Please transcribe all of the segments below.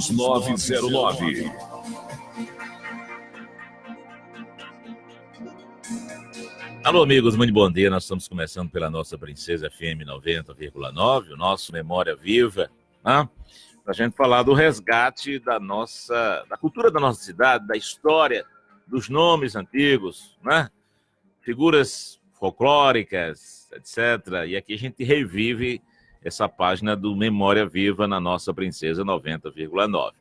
News 909. Alô, amigos, muito bom dia. Nós estamos começando pela nossa Princesa FM 90,9, o nosso Memória Viva, né? Para a gente falar do resgate da cultura da nossa cidade, da história, dos nomes antigos, né? Figuras folclóricas, etc. E aqui a gente revive essa página do Memória Viva na nossa Princesa 90,9.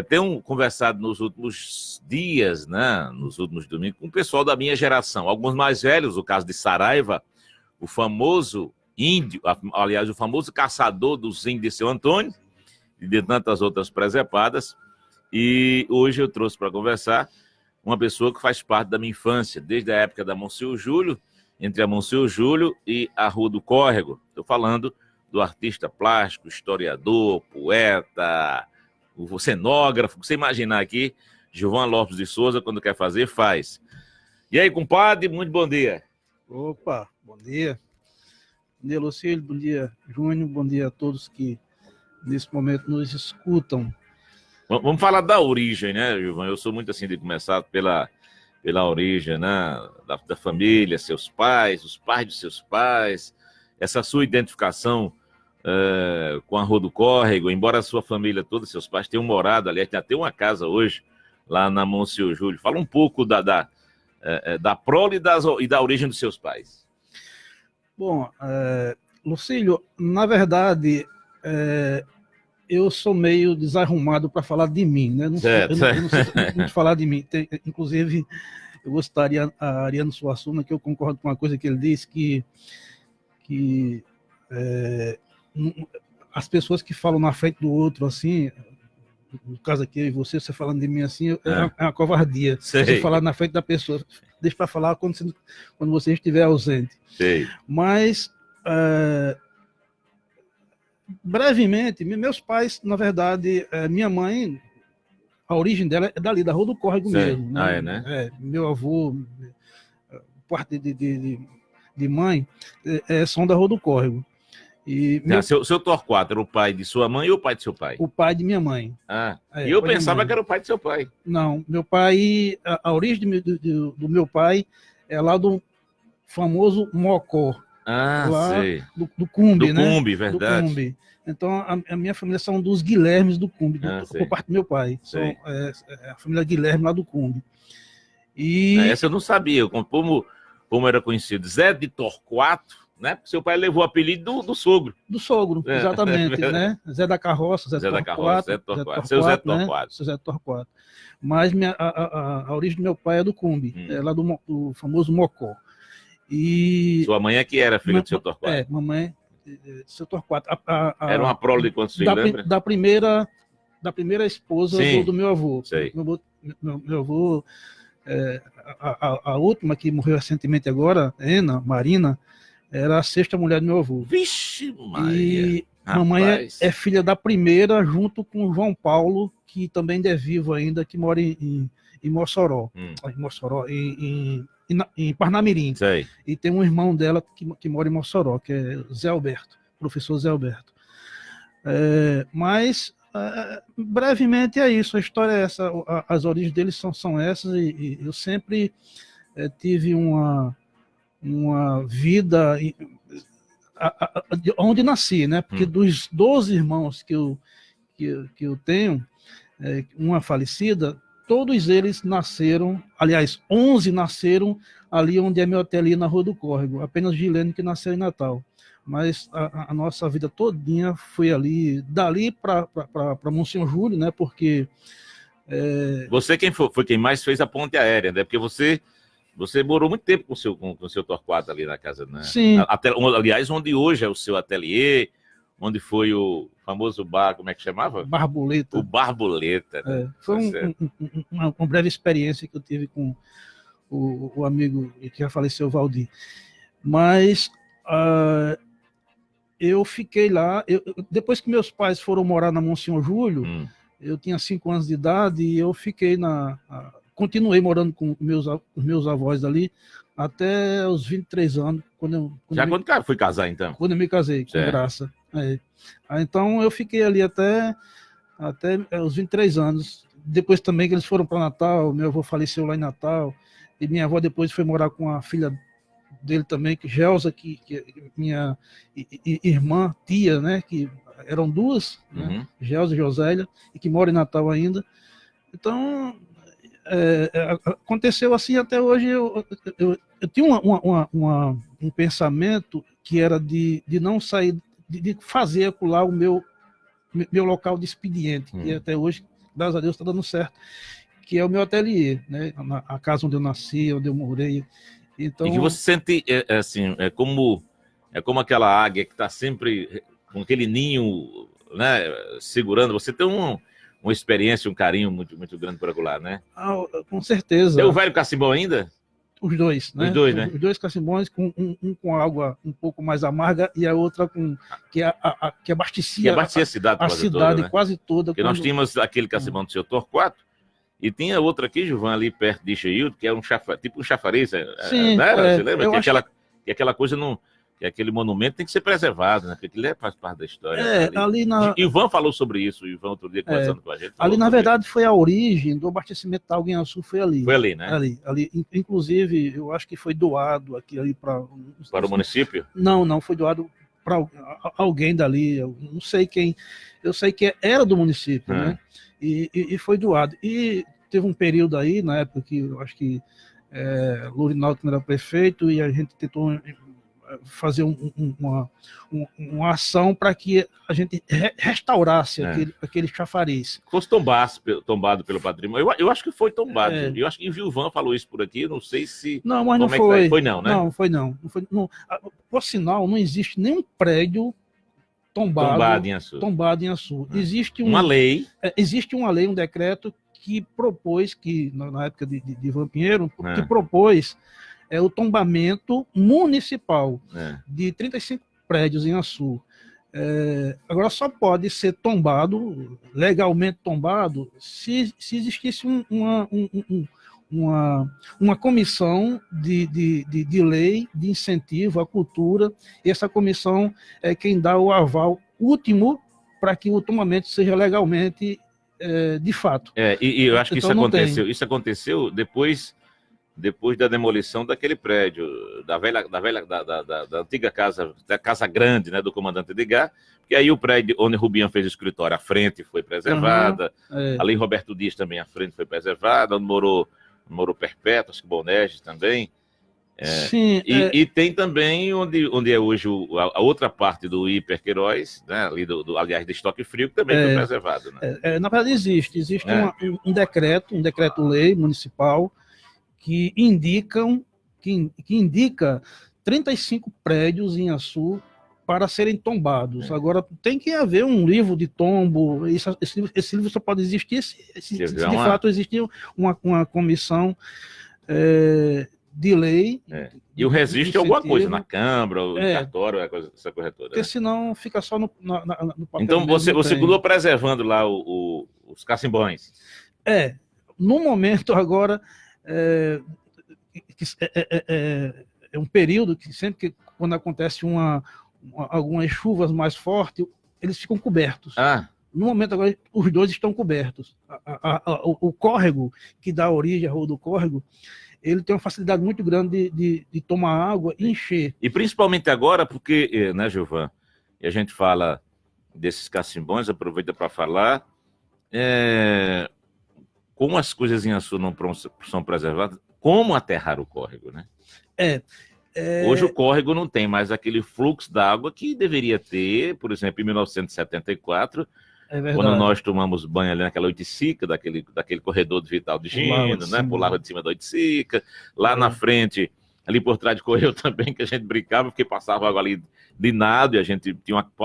Tenho conversado nos últimos dias, né, nos últimos domingos, com o pessoal da minha geração, alguns mais velhos, o caso de Saraiva, o famoso índio, aliás, o famoso caçador dos índios de Seu Antônio, e de tantas outras presepadas. E hoje eu trouxe para conversar uma pessoa que faz parte da minha infância, desde a época da Monsenhor Júlio, entre a Monsenhor Júlio e a Rua do Córrego. Estou falando do artista plástico, historiador, poeta, o cenógrafo, você imaginar aqui, Gilvan Lopes de Souza, quando quer fazer, faz. E aí, compadre, muito bom dia. Opa, bom dia. Bom dia, Lucílio, bom dia, Júnior, bom dia a todos que nesse momento nos escutam. Vamos falar da origem, né, Gilvan? Eu sou muito assim de começar pela origem, né, da família, seus pais, os pais de seus pais, essa sua identificação com a Rua do Córrego, embora a sua família toda, seus pais tenham morado, aliás, tem até uma casa hoje lá na Monsenhor Júlio. Fala um pouco da prole e da origem dos seus pais. Bom, Lucílio, na verdade, eu sou meio desarrumado para falar de mim, né? Eu não sei muito falar de mim. Inclusive, eu gostaria, a Ariano Suassuna, que eu concordo com uma coisa que ele disse, que as pessoas que falam na frente do outro, assim, no caso aqui, eu e você falando de mim assim, é uma covardia. Sei. Você falar na frente da pessoa, deixa para falar quando você estiver ausente. Sei. Mas, brevemente, meus pais, na verdade, minha mãe, a origem dela é dali, da Rua do Córrego mesmo. Né? Né? Meu avô, parte de mãe, são da Rua do Córrego. E Seu Torquato era o pai de sua mãe ou o pai de seu pai? O pai de minha mãe. E eu pensava que era o pai de seu pai. Não, meu pai, a origem do meu pai é lá do famoso Mocó. Lá sei. Do Cumbe, né? Do Cumbe, verdade. Do Cumbe. Então, a minha família são dos Guilhermes do Cumbe, por parte do meu pai. São a família Guilherme lá do Cumbe. E essa eu não sabia, como era conhecido. Zé de Torquato, né? Porque seu pai levou o apelido do sogro. Do sogro, exatamente, né? Zé da Carroça, Zé Torquato. Seu Zé Torquato. Né? Seu Zé Torquato. Mas a origem do meu pai é do Cumbe, é lá do famoso Mocó. E sua mãe é que era filha do seu Torquato? Mamãe do seu Torquato. Era uma prole de quantos filhos, lembra? Da primeira esposa do meu avô. Sei. Meu avô, a última que morreu recentemente agora, Marina, era a sexta mulher do meu avô. Vixe, Maria! E mamãe é filha da primeira, junto com o João Paulo, que também ainda é vivo ainda, que mora em Mossoró. Em Mossoró, em Parnamirim. Sei. E tem um irmão dela que mora em Mossoró, que é Zé Alberto, professor Zé Alberto. Mas, brevemente, é isso. A história é essa. As origens deles são essas, e eu sempre tive uma vida onde nasci, né? Porque dos 12 irmãos que eu tenho, uma falecida, todos eles nasceram, aliás, 11 nasceram ali onde é meu ateliê, na Rua do Córrego. Apenas Gilene que nasceu em Natal. Mas a nossa vida todinha foi ali, dali para Monsenhor Júlio, né? Porque você foi quem mais fez a ponte aérea, né? Porque você morou muito tempo com o seu Torquato ali na casa, né? Sim. Aliás, onde hoje é o seu ateliê, onde foi o famoso bar, como é que chamava? Barboleta. O Barboleta. Né? Foi uma breve experiência que eu tive com o amigo que já faleceu, o Valdir. Mas eu fiquei lá, depois que meus pais foram morar na Monsenhor Júlio, eu tinha 5 anos de idade e eu fiquei continuei morando com os meus avós ali até os 23 anos. Quando fui casar, então? Quando eu me casei, com Graça. Então eu fiquei ali até até os 23 anos. Depois também que eles foram para Natal, meu avô faleceu lá em Natal, e minha avó depois foi morar com a filha dele também, que Gelsa, que minha irmã, tia, né, que eram duas, né, Gelsa e Josélia, e que mora em Natal ainda. Então, aconteceu assim até hoje. Eu tinha um pensamento que era de não sair, de fazer acolá o meu local de expediente, que até hoje, graças a Deus, está dando certo, que é o meu ateliê, né? A casa onde eu nasci, onde eu morei. Então, e que você sente, assim, é como aquela águia que está sempre com aquele ninho, né, segurando. Você tem uma experiência, um carinho muito, muito grande por lá, né? Com certeza. Tem o velho Cacimbão ainda? Os dois, né? Os dois, né? Os dois cacimbões, um com água um pouco mais amarga e a outra que abastecia a cidade, a cidade toda, né? quase toda. Porque nós tínhamos aquele Cacimbão do seu Torquato, e tinha outra aqui, Gilvan, ali perto de Ixeildo, que é tipo um chafariz. Sim, né? Você lembra? Que aquela coisa não. Que aquele monumento tem que ser preservado, né? Porque aquilo faz parte da história. Ali na... Ivan falou sobre isso, o Ivan outro dia conversando com a gente. Ali, na verdade, foi a origem do abastecimento da Água Inhaçu, foi ali. Foi ali, né? Ali. Inclusive, eu acho que foi doado ali para o município? Não, foi doado para alguém dali, eu não sei quem. Eu sei que era do município, né? E foi doado. E teve um período aí, na época que eu acho que Lourinaldo era prefeito, e a gente tentou fazer uma ação para que a gente restaurasse aquele chafariz. Fosse tombado pelo patrimônio. Eu acho que foi tombado. Eu acho que o Gilvan falou isso por aqui, não sei se... Não, mas não foi. Foi não, né? Não, foi não. Por sinal, não existe nenhum prédio tombado em Açu. Existe uma lei. Existe uma lei, um decreto que propôs, que na época de Ivan Pinheiro, que propôs o tombamento municipal de 35 prédios em Açu. Agora só pode ser tombado, legalmente tombado, se existisse uma comissão de lei de incentivo à cultura, e essa comissão é quem dá o aval último para que o tombamento seja legalmente de fato. E eu acho que então, isso aconteceu depois da demolição daquele prédio, da antiga casa, da Casa Grande, né, do comandante Edgar, que aí o prédio onde Rubião fez o escritório, a frente foi preservada, ali Roberto Dias também, a frente foi preservada, onde morou Perpétuo, acho que Bonerges também. Sim, e tem também onde é hoje a outra parte do Hiper Queiroz, né, ali aliás, de Estoque Frio, que também foi preservado. Né? Na verdade, existe um decreto-lei municipal que indica 35 prédios em Açu para serem tombados. Agora, tem que haver um livro de tombo, esse livro só pode existir se de fato existir uma comissão de lei. E o registro é alguma coisa, na Câmara, o cartório, essa coisa toda. Porque senão fica só no papel. Então, você continua preservando lá os cacimbões? No momento agora... É um período que sempre quando acontece algumas chuvas mais fortes, eles ficam cobertos. No momento agora, os dois estão cobertos. O córrego, que dá origem à Rua do Córrego, ele tem uma facilidade muito grande de tomar água e encher. E principalmente agora, porque, né, Gilvan, e a gente fala desses cacimbões, aproveita para falar, como as coisas em Açu não são preservadas, como aterrar o córrego, né? Hoje o córrego não tem mais aquele fluxo d'água que deveria ter, por exemplo, em 1974, quando nós tomamos banho ali naquela Oiticica, daquele corredor de Vital de Gino, né? Pulava de cima da Oiticica, lá na frente, ali por trás de Correio também, que a gente brincava, porque passava água ali de nado, e a gente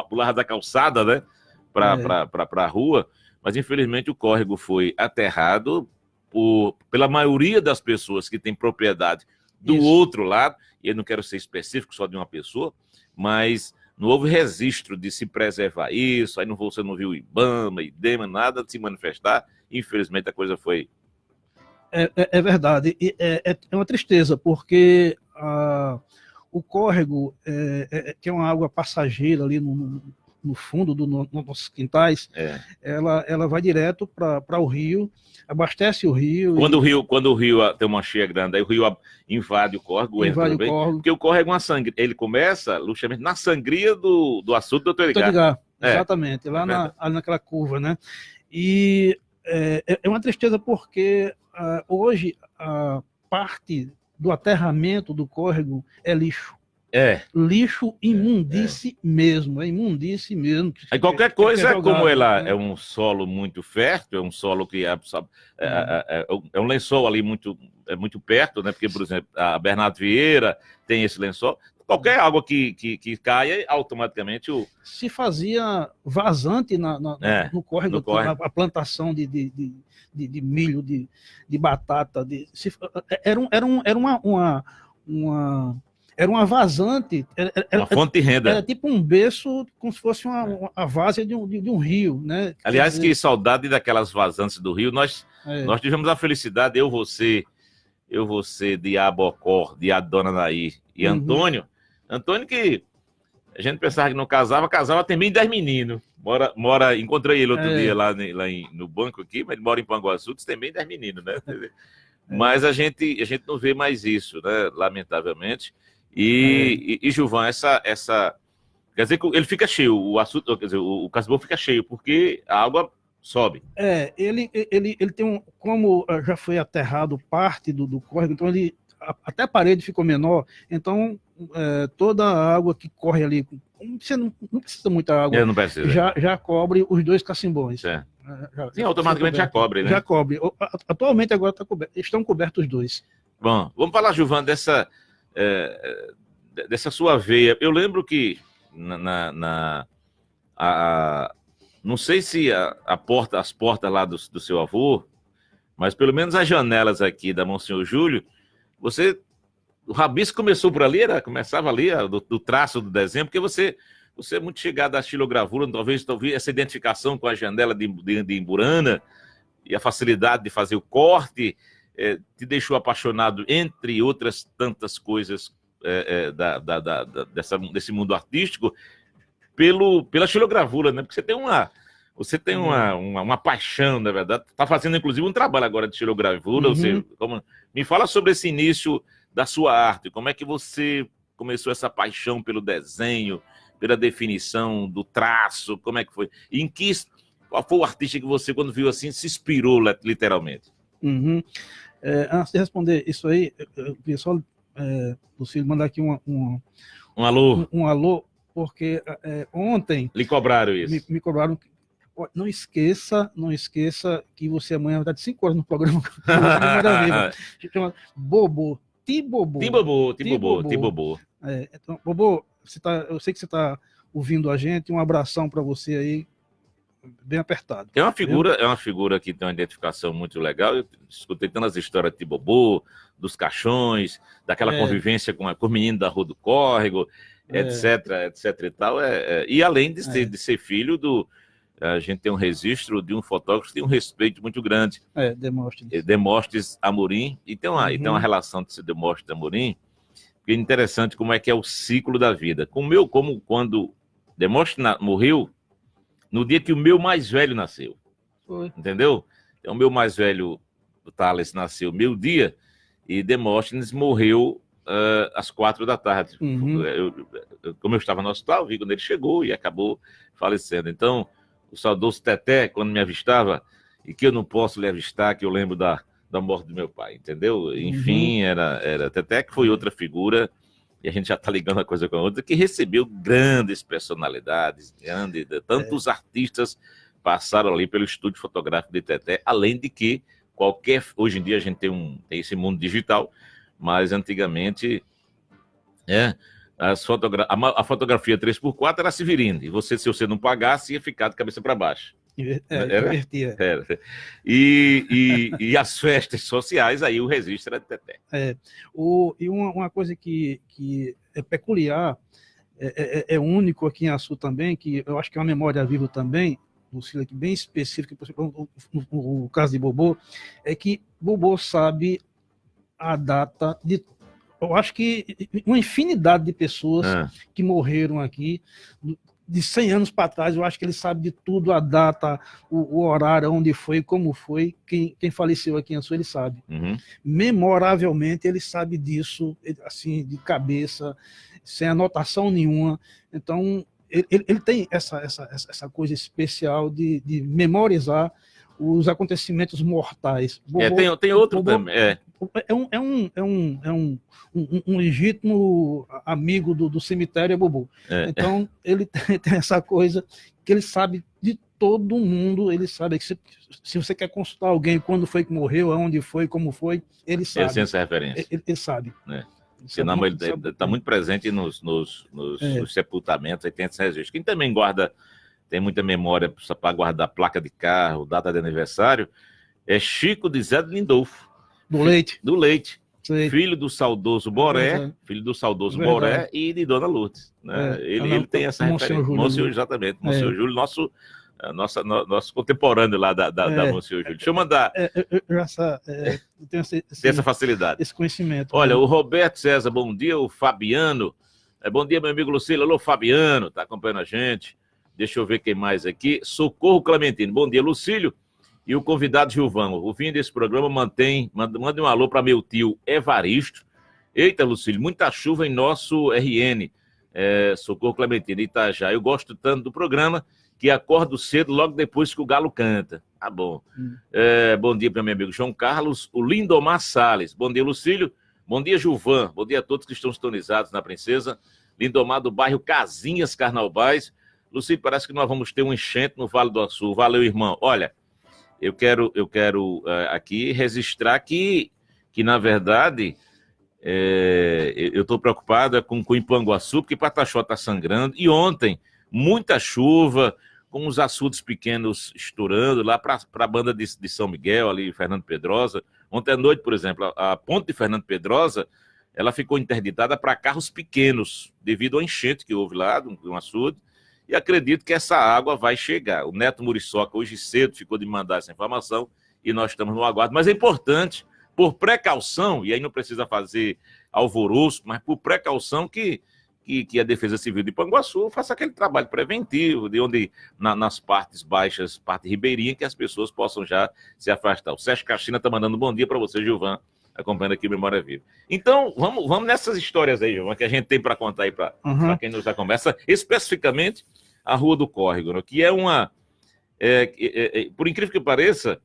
pulava da calçada, né? Para a rua, mas infelizmente o córrego foi aterrado pela maioria das pessoas que tem propriedade do outro lado, e eu não quero ser específico só de uma pessoa, mas não houve registro de se preservar isso, aí você não viu IBAMA, IDEMA, nada de se manifestar, infelizmente a coisa foi... É verdade, é uma tristeza, porque o córrego, que é uma água passageira ali no no fundo dos nossos quintais, ela vai direto para o rio, abastece o rio. Quando o rio tem uma cheia grande, aí o rio invade o córrego, invade o córrego. Porque o córrego é uma sangria. Ele começa, justamente, na sangria do açude do Dr. Edgar. Exatamente, lá ali naquela curva, né? E é uma tristeza porque hoje a parte do aterramento do córrego é lixo. Lixo, imundice mesmo, é imundice mesmo. Aí qualquer coisa, como ela é um solo muito fértil, é um solo que é um lençol ali muito perto, né? Porque, por exemplo, a Bernardo Vieira tem esse lençol. Qualquer água que caia, automaticamente se fazia vazante no córrego, a plantação de milho, de batata. Era uma vazante. Uma fonte de renda. Era tipo um berço, como se fosse uma várzea de um rio, né? Aliás, que saudade daquelas vazantes do rio. Nós tivemos a felicidade, eu, você, Diabocó, Dona Nair e Antônio. Antônio, que a gente pensava que não casava tem bem 10 meninos. Encontrei ele outro dia lá no banco aqui, mas ele mora em Panguaçu, tem bem 10 meninos, né? Mas a gente não vê mais isso, né? Lamentavelmente. E Gilvan, essa quer dizer que ele fica cheio, o açude, quer dizer, o Casbon fica cheio, porque a água sobe. Ele tem como já foi aterrado parte do córrego, então até a parede ficou menor, então toda a água que corre ali, você não precisa muita água, não precisa. Já cobre os 2 cacimbões. Sim, automaticamente já cobre, né? Já cobre. Atualmente agora estão cobertos os 2. Bom, vamos falar, Gilvan, dessa sua veia. Eu lembro que não sei se as portas lá do seu avô, mas pelo menos as janelas aqui da Monsenhor Júlio, o rabisco começou por ali, começava ali do traço do desenho, porque você é muito chegado à estilogravura, talvez essa identificação com a janela de Imburana e a facilidade de fazer o corte te deixou apaixonado, entre outras tantas coisas desse mundo artístico, pela estilogravura, né? Porque você tem uma paixão, na verdade. Está fazendo, inclusive, um trabalho agora de estilogravura. Me fala sobre esse início da sua arte. Como é que você começou essa paixão pelo desenho, pela definição do traço? Como é que foi? Qual foi o artista que você, quando viu assim, se inspirou literalmente? Antes de responder isso aí, eu queria só, Lucílio, mandar aqui um alô. Um alô, porque ontem... Lhe cobraram isso. Me cobraram. Não esqueça que você amanhã vai estar de 5 horas no programa. Chama Bobô. Tibobô. Então, Bobô, eu sei que você está ouvindo a gente. Um abração para você aí, bem apertado. É uma figura que tem uma identificação muito legal. Eu escutei tantas histórias de Tibobô, dos caixões, daquela convivência com os meninos da Rua do Córrego, etc e tal. E além de ser filho a gente tem um registro de um fotógrafo que tem um respeito muito grande. Demóstenes Amorim. E tem uma relação de Demóstenes Amorim, que é interessante como é que é o ciclo da vida. Como quando Demóstenes morreu, no dia que o meu mais velho nasceu. Foi. Entendeu? Então, o meu mais velho, o Thales, nasceu meio-dia, e Demóstenes morreu às 4 da tarde. Como eu estava no hospital, vi quando ele chegou e acabou falecendo. Então, o saudoso Teté, quando me avistava, e que eu não posso lhe avistar, que eu lembro da morte do meu pai, entendeu? Enfim, era Teté, que foi outra figura, e a gente já está ligando uma coisa com a outra, que recebeu grandes personalidades, tantos artistas passaram ali pelo estúdio fotográfico de Teté, além de que hoje em dia a gente tem esse mundo digital, mas antigamente a fotografia 3x4 era Severino, e se você não pagasse, ia ficar de cabeça para baixo. Divertia. E as festas sociais, aí o registro era de Teté. E uma coisa que é peculiar, é único aqui em Açu também, que eu acho que é uma memória viva também, Lucília, bem específica, no caso de Bobô, é que Bobô sabe a data de... Eu acho que uma infinidade de pessoas que morreram aqui, de 100 anos para trás, eu acho que ele sabe de tudo, a data, o horário, onde foi, como foi, quem faleceu aqui em Açu, ele sabe. Memoravelmente, ele sabe disso, assim, de cabeça, sem anotação nenhuma. Então, ele tem essa coisa especial de memorizar os acontecimentos mortais. Tem outro também. Um legítimo amigo do cemitério, é Bobo. Então, ele tem essa coisa que ele sabe de todo mundo, ele sabe que se você quer consultar alguém, quando foi que morreu, aonde foi, como foi, ele sabe. Ele tem essa referência. Ele sabe. Senão ele está muito presente nos sepultamentos, aí tem esse registro. Quem também tem muita memória para guardar placa de carro, data de aniversário, é Chico de Zé de Lindolfo. Do Leite. Do Leite. Sei. Filho do saudoso Boré, e de Dona Lourdes. Né? Ele tem essa referência. Monsenhor, exatamente. Monsenhor Júlio, nosso contemporâneo lá da Monsenhor Júlio. Deixa eu mandar. Eu tenho essa facilidade. Esse conhecimento. Olha, o Roberto César, bom dia. O Fabiano. Bom dia, meu amigo Lucílio. Alô, Fabiano, tá acompanhando a gente. Deixa eu ver quem mais aqui. Socorro Clementino. Bom dia, Lucílio. E o convidado Gilvão. O fim desse programa manda um alô para meu tio Evaristo. Eita, Lucílio, muita chuva em nosso RN. Socorro Clementino, Itajá. Eu gosto tanto do programa que acordo cedo logo depois que o galo canta. Tá bom. Bom dia para meu amigo João Carlos. O Lindomar Salles. Bom dia, Lucílio. Bom dia, Gilvan. Bom dia a todos que estão sintonizados na Princesa. Lindomar do bairro Casinhas Carnaubais. Lucílio, parece que nós vamos ter um enchente no Vale do Açu. Valeu, irmão. Olha, eu quero aqui registrar que na verdade, eu estou preocupado com o Ipanguaçu, porque Pataxó está sangrando. E ontem, muita chuva, com os açudes pequenos estourando lá para a banda de São Miguel, ali, Fernando Pedrosa. Ontem à noite, por exemplo, a ponte de Fernando Pedrosa, ela ficou interditada para carros pequenos, devido ao enchente que houve lá, de um açude. E acredito que essa água vai chegar. O Neto Muriçoca, hoje cedo, ficou de mandar essa informação e nós estamos no aguardo. Mas é importante, por precaução, e aí não precisa fazer alvoroço, mas por precaução que a Defesa Civil de Ipanguaçu faça aquele trabalho preventivo, de onde, nas partes baixas, parte ribeirinha, que as pessoas possam já se afastar. O Sérgio Caixina está mandando um bom dia para você, Gilvan, acompanhando aqui Memória Viva. Então, vamos nessas histórias aí, Gilvan, que a gente tem para contar aí para quem nos acompanha. Especificamente, a Rua do Córrego, né, que é uma... por incrível que pareça,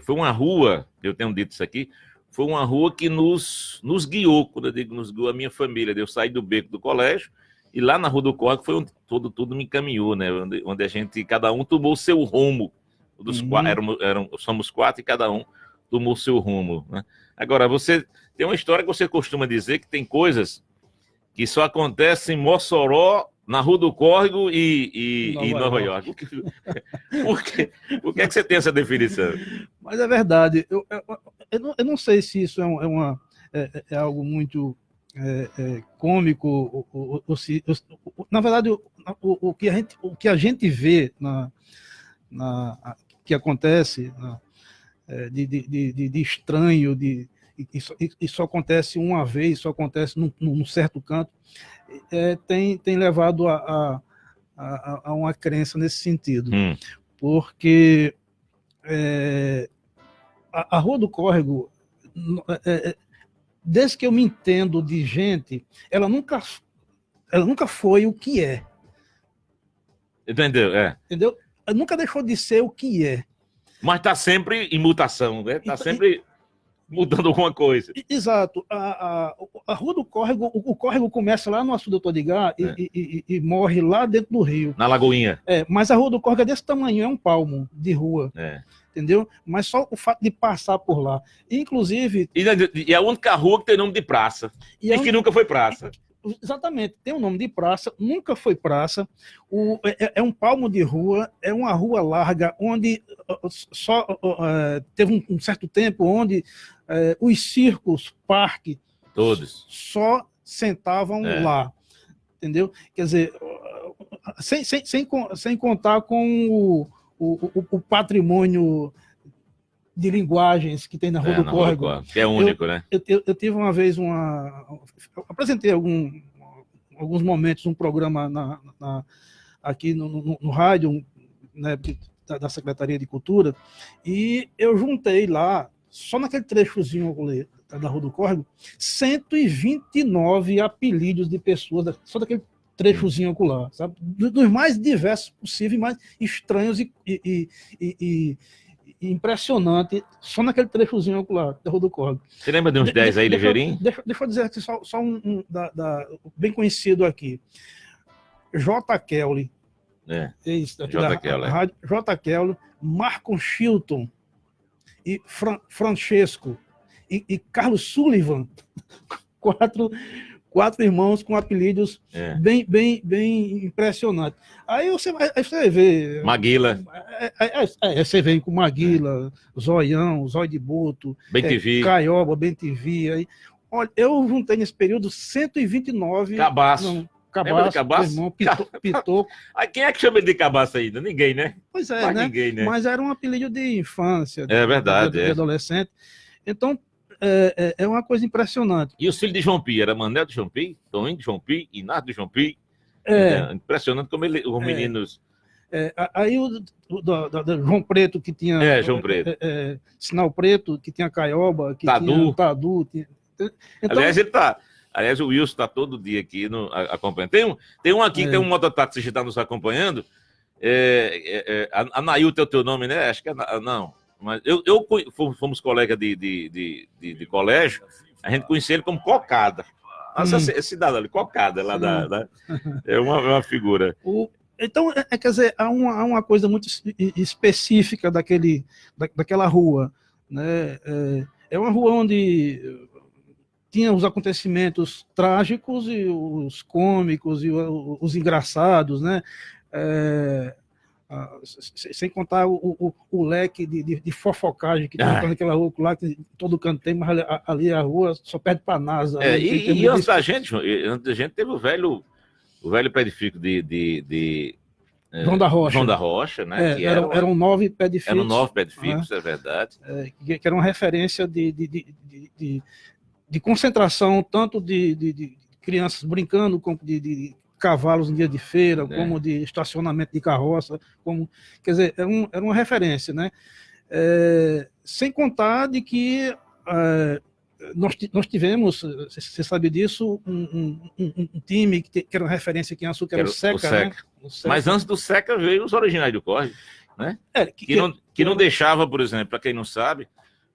foi uma rua, eu tenho dito isso aqui, foi uma rua que nos guiou, quando eu digo nos guiou, a minha família. Eu saí do beco do colégio, e lá na Rua do Córrego foi onde tudo me encaminhou, né? Onde a gente, cada um tomou o seu rumo. Somos 4 e cada um tomou o seu rumo, né? Agora, você tem uma história que você costuma dizer que tem coisas que só acontecem em Mossoró, na Rua do Córrego e em Nova York. Por que é que você tem essa definição? Mas é verdade. Eu não sei se isso é algo muito cômico, ou se... Na verdade, o que a gente vê que acontece de estranho, isso acontece uma vez, isso acontece num certo canto, tem levado a uma crença nesse sentido. Porque a Rua do Córrego, desde que eu me entendo de gente, ela nunca foi o que é. Entendeu? Entendeu? Ela nunca deixou de ser o que é. Mas está sempre em mutação, né? Está sempre mudando alguma coisa. Exato. A Rua do Córrego, o córrego começa lá no Açude do Todiguá e morre lá dentro do rio. Na Lagoinha. Mas a Rua do Córrego é desse tamanho, é um palmo de rua. Entendeu? Mas só o fato de passar por lá. Inclusive... E é a única rua que tem nome de praça. E que nunca foi praça. Exatamente, tem o nome de praça, nunca foi praça, é um palmo de rua, é uma rua larga, onde só teve um certo tempo onde os circos, parque, todos só sentavam lá, entendeu? Quer dizer, sem contar com o patrimônio de linguagens que tem na Rua do Córrego. Que é único, né? Eu tive uma vez eu apresentei alguns momentos um programa aqui no rádio, né, da Secretaria de Cultura, e eu juntei lá, só naquele trechozinho da Rua do Córrego, 129 apelidos de pessoas, só daquele trechozinho ocular, sabe? Dos mais diversos possíveis, mais estranhos e impressionante, só naquele trechozinho ocular da Rua do Córrego. Você lembra de uns 10 aí, ligeirinho? Deixa eu dizer aqui só bem conhecido aqui. J. Kelly. J. Kelly. J. Kelly, Marco Chilton e Francesco e Carlos Sullivan. Quatro irmãos com apelidos bem impressionantes. Aí você vai ver. Maguila. Você vem com Maguila, Zoião, Zóio de Boto, Caioba, Bem-TV. Aí, olha, eu juntei nesse período 129. Cabaço. Cabaço, irmão, Pitoco. Aí quem é que chama ele de Cabaço ainda? Ninguém, né? Pois é, né? Ninguém, né? Mas era um apelido de infância. É verdade. De adolescente. Então, é uma coisa impressionante. E os filhos de João Pi? Era Manel de João Pi, Toninho de João Pi, Inácio de João Pi. Impressionante como os meninos... Aí o João Preto, que tinha... João Preto. Sinal Preto, que tinha Caioba, que Tadu. tinha Tadu. Então, Aliás, o Wilson está todo dia aqui acompanhando. Tem um aqui, tem um mototáxi que está nos acompanhando. Anailton é o teu nome, né? Acho que não. Mas fomos colegas de colégio, a gente conhecia ele como Cocada. Nossa, esse cidadão ali, Cocada, lá é uma figura. Então, quer dizer, há uma coisa muito específica daquela rua, né? É uma rua onde tinha os acontecimentos trágicos e os cômicos e os engraçados, né? Sem contar o leque de fofocagem que tem naquela rua lá, que todo canto tem, mas ali a rua só perde para a NASA. E antes da gente teve o velho pé de fico de João da Rocha. João da Rocha, né? Eram 9 pé de ficos. Eram 9 pé de ficos, é verdade. Que era uma referência de concentração, tanto de crianças brincando, como de cavalos em dia de feira, como de estacionamento de carroça, quer dizer, era uma referência, né? Sem contar de que nós tivemos, você sabe disso, um time que era uma referência aqui em Açúcar, que era o Seca, né? Mas antes do Seca veio os originais do Córrego, né? Que não deixava, por exemplo, para quem não sabe,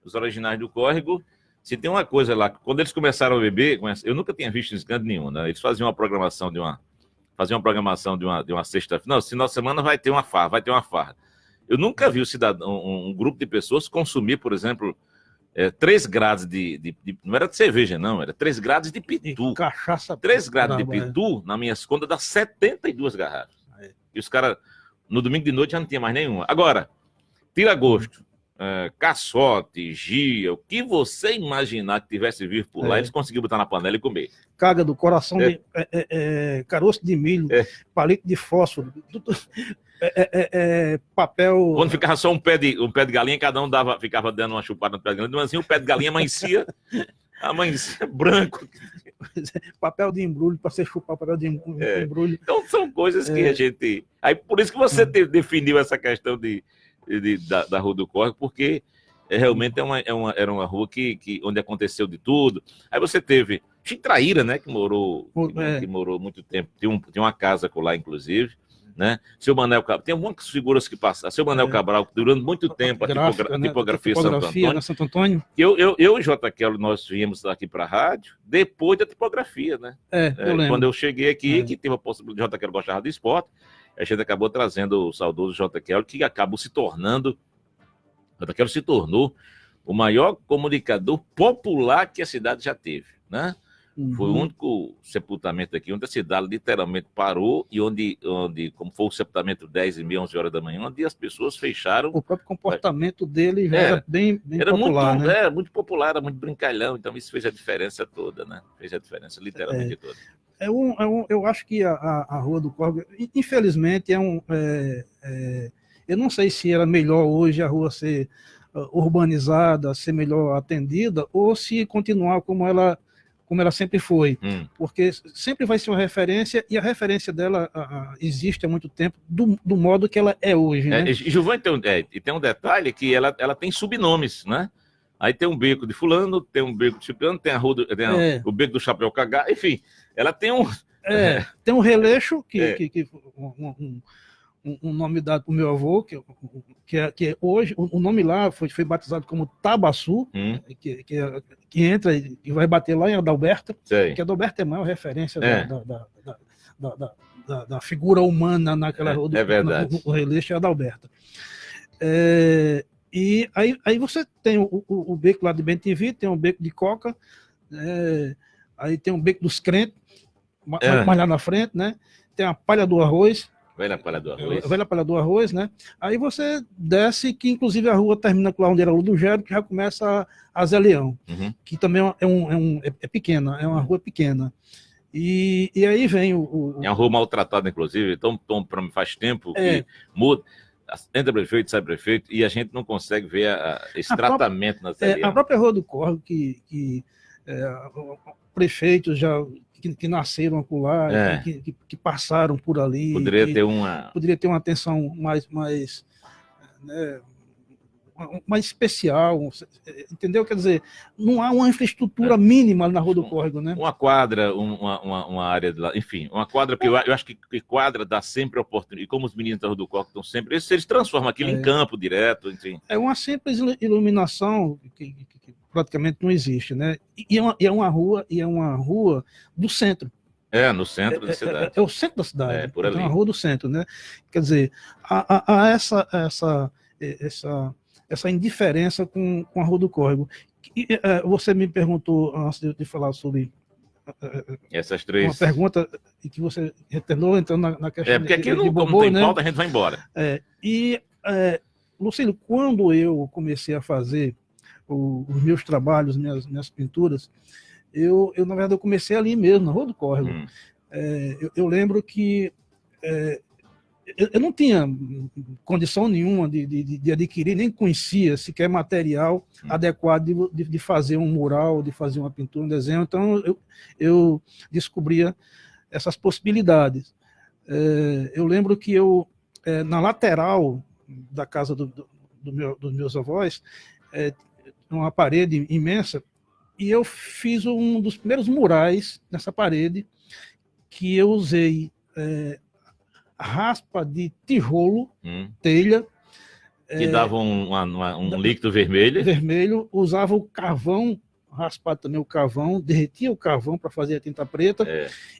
os originais do Córrego. Se tem uma coisa lá, quando eles começaram a beber, eu nunca tinha visto em canto nenhum, né? Eles faziam uma programação de uma sexta-feira. Não, final de semana vai ter uma farra. Eu nunca vi um grupo de pessoas consumir, por exemplo, 3 grades não era de cerveja, não, era 3 grades de pitu. Cachaça. 3 grades de pitu, na minha conta, dá 72 garrafas. E os caras, no domingo de noite, já não tinha mais nenhuma. Agora, tira-gosto. Caçote, gia, o que você imaginar que tivesse vivo por lá, eles conseguiram botar na panela e comer. Caga do coração de caroço de milho, palito de fósforo, papel. Quando ficava só um pé de galinha, cada um ficava dando uma chupada no pé de galinha, mas assim o pé de galinha amanhecia branco. Papel de embrulho, para você chupar papel de embrulho. Então são coisas que a gente. Aí por isso que você definiu essa questão da Rua do Córrego, porque realmente era uma rua onde aconteceu de tudo. Aí você teve Chitraíra, né, que morou muito tempo, tinha uma casa lá, inclusive, né? Seu Manel Cabral, tem algumas figuras que passaram. Seu Manel Cabral, durante muito tempo, a tipografia Santo Antônio. Eu e o J. Kelly, nós viemos aqui para a rádio depois da tipografia, né? Eu lembro. Quando eu cheguei aqui, que teve a possibilidade, o J. Kelly gostava de esporte, a gente acabou trazendo o saudoso J. Kelly, que acabou se tornando. O J. Kelly se tornou o maior comunicador popular que a cidade já teve, né? Foi o único sepultamento aqui onde a cidade literalmente parou e onde como foi o sepultamento 10h30, 11 horas da manhã, onde as pessoas fecharam. O próprio comportamento dele era bem era popular, muito, né? Era muito popular, era muito brincalhão, então isso fez a diferença toda, né? Fez a diferença literalmente toda. Eu acho que a Rua do Córrego, infelizmente, eu não sei se era melhor hoje a rua ser urbanizada, ser melhor atendida, ou se continuar como ela como ela sempre foi, Hum. porque sempre vai ser uma referência, e a referência dela existe há muito tempo, do modo que ela é hoje, né? E Giovanni tem um detalhe que ela tem subnomes, né? Aí tem um beco de fulano, tem um beco de ciclano, tem o beco do chapéu cagá, enfim, ela tem um... Tem um releixo, um nome dado para o meu avô, que hoje, o nome lá foi batizado como Tabaçu, que entra e vai bater lá em Adalberto, que Adalberto é a maior referência da figura humana naquela rua, o releixo é Adalberto. E aí você tem o beco lá de Bem-TV, tem o beco de Coca, aí tem o beco dos Crentes, mais lá na frente, né? Tem a Palha do Arroz. Velha Palha do Arroz, né? Aí você desce, que inclusive a rua termina lá onde era o do Gero, que já começa a Zé Leão, que também é pequena, é uma rua pequena. E aí vem É uma rua maltratada, inclusive, então faz tempo que muda. Entra prefeito, sai prefeito, e a gente não consegue ver esse tratamento na Zé Leão. A própria Rua do Córrego, que prefeitos já que nasceram por lá, que passaram por ali. Poderia ter uma atenção mais especial, entendeu? Quer dizer, não há uma infraestrutura mínima na Rua do Córrego, né? Uma quadra, uma área de lá, enfim, uma quadra que eu acho que quadra dá sempre oportunidade, e como os meninos da Rua do Córrego estão sempre, eles transformam aquilo em campo direto, enfim. É uma simples iluminação que praticamente não existe, né? E é uma rua do centro. No centro da cidade. É o centro da cidade. Por ali. É uma rua do centro, né? Quer dizer, há essa indiferença com a Rua do Córrego. Você me perguntou, antes de falar sobre essas três... Uma pergunta que você retornou entrando na questão porque aqui de como não tem pauta, a gente vai embora. Lucílio, quando eu comecei a fazer os meus trabalhos, minhas pinturas, eu na verdade, eu comecei ali mesmo, na Rua do Córrego. Eu lembro que eu não tinha condição nenhuma de adquirir, nem conhecia sequer material adequado de fazer um mural, de fazer uma pintura, um desenho. Então, eu descobria essas possibilidades. Eu lembro que na lateral da casa dos meus avós, uma parede imensa, e eu fiz um dos primeiros murais nessa parede, que eu usei raspa de tijolo, telha. Que dava um líquido vermelho. Usava o carvão, raspado também o carvão, derretia o carvão para fazer a tinta preta,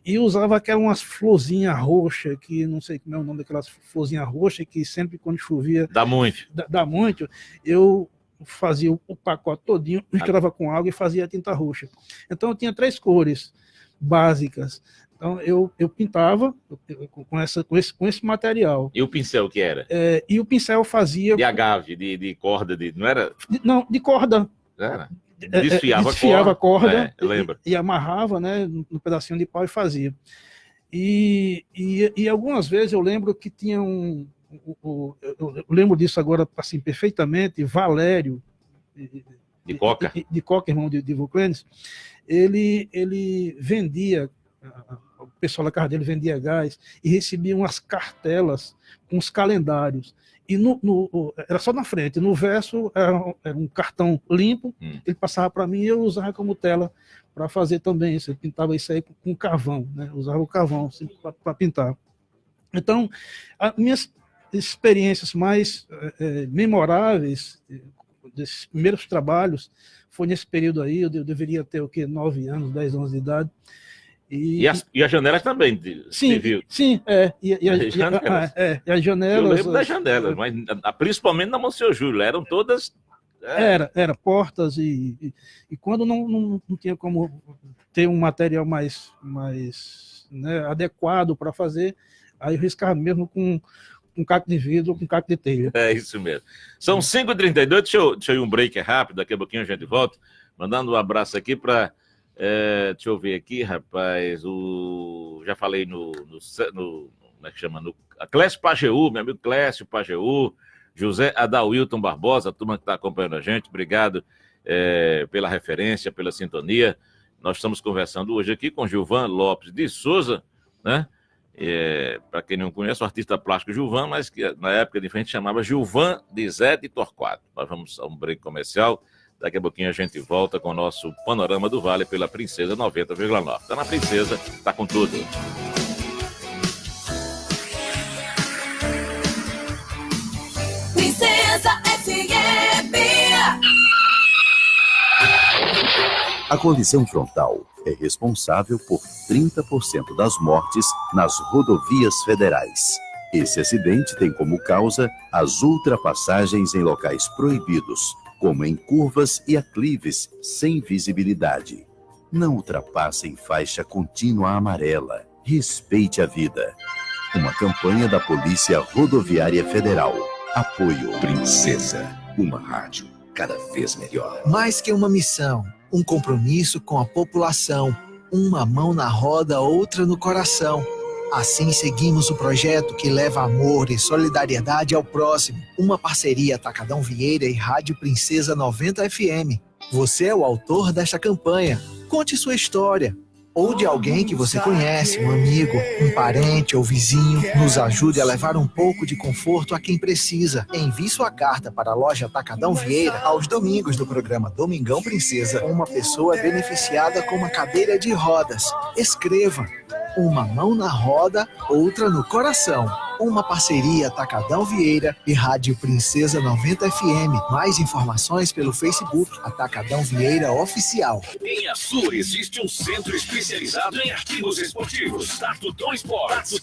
e usava umas florzinhas roxas, que não sei como é o nome daquelas florzinhas roxas, que sempre quando chovia... Dá muito. Eu fazia o pacote todinho, misturava com água e fazia a tinta roxa. Então eu tinha 3 cores básicas. Então eu pintava com esse material. E o pincel que era? E o pincel fazia... De agave, de corda, não era? Não, de corda. Era? Desfiava a corda eu lembro. E amarrava, né, no pedacinho de pau e fazia. E algumas vezes eu lembro que tinha eu lembro disso agora assim, perfeitamente, Valério de Coca, irmão de Vulclênis, ele vendia, o pessoal da casa dele vendia gás e recebia umas cartelas com os calendários. E era só na frente, no verso era um cartão limpo, ele passava para mim e eu usava como tela para fazer também isso. Eu pintava isso aí com carvão, né? Usava o carvão assim, para pintar. Então, as minhas experiências mais memoráveis desses primeiros trabalhos foi nesse período aí. Eu deveria ter 9 anos, 10 anos de idade. E as janelas também, sim, viu? Sim, e as janelas... Eu lembro das janelas, mas principalmente na Monsenhor Júlio, eram todas... Era portas, e quando não tinha como ter um material mais né, adequado para fazer, aí eu riscava mesmo com caco de vidro ou com caco de telha. É isso mesmo. São 5h32, deixa eu ir um break rápido, daqui a pouquinho a gente volta, mandando um abraço aqui para... deixa eu ver aqui, rapaz. Já falei como é que chama? A Clécio Pajeú, meu amigo Clécio Pajeú, José Adalwilton Barbosa, a turma que está acompanhando a gente, obrigado pela referência, pela sintonia. Nós estamos conversando hoje aqui com Gilvan Lopes de Souza, né? Para quem não conhece, o artista plástico Gilvan, mas que na época de frente chamava Gilvan de Zé de Torquato. Nós vamos a um break comercial. Daqui a pouquinho a gente volta com o nosso Panorama do Vale pela Princesa 90,9. Tá na Princesa, tá com tudo. Princesa FM. A colisão frontal é responsável por 30% das mortes nas rodovias federais. Esse acidente tem como causa as ultrapassagens em locais proibidos, como em curvas e aclives sem visibilidade. Não ultrapasse em faixa contínua amarela. Respeite a vida. Uma campanha da Polícia Rodoviária Federal. Apoio Princesa, uma rádio cada vez melhor. Mais que uma missão, um compromisso com a população. Uma mão na roda, outra no coração. Assim seguimos o projeto que leva amor e solidariedade ao próximo. Uma parceria Atacadão Vieira e Rádio Princesa 90 FM. Você é o autor desta campanha. Conte sua história. Ou de alguém que você conhece, um amigo, um parente ou vizinho. Nos ajude a levar um pouco de conforto a quem precisa. Envie sua carta para a loja Atacadão Vieira aos domingos do programa Domingão Princesa. Uma pessoa beneficiada com uma cadeira de rodas. Escreva. Uma mão na roda, outra no coração. Uma parceria Atacadão Vieira e Rádio Princesa 90 FM. Mais informações pelo Facebook Atacadão Vieira Oficial. Em Açu existe um centro especializado em artigos esportivos. Tatuton Sports.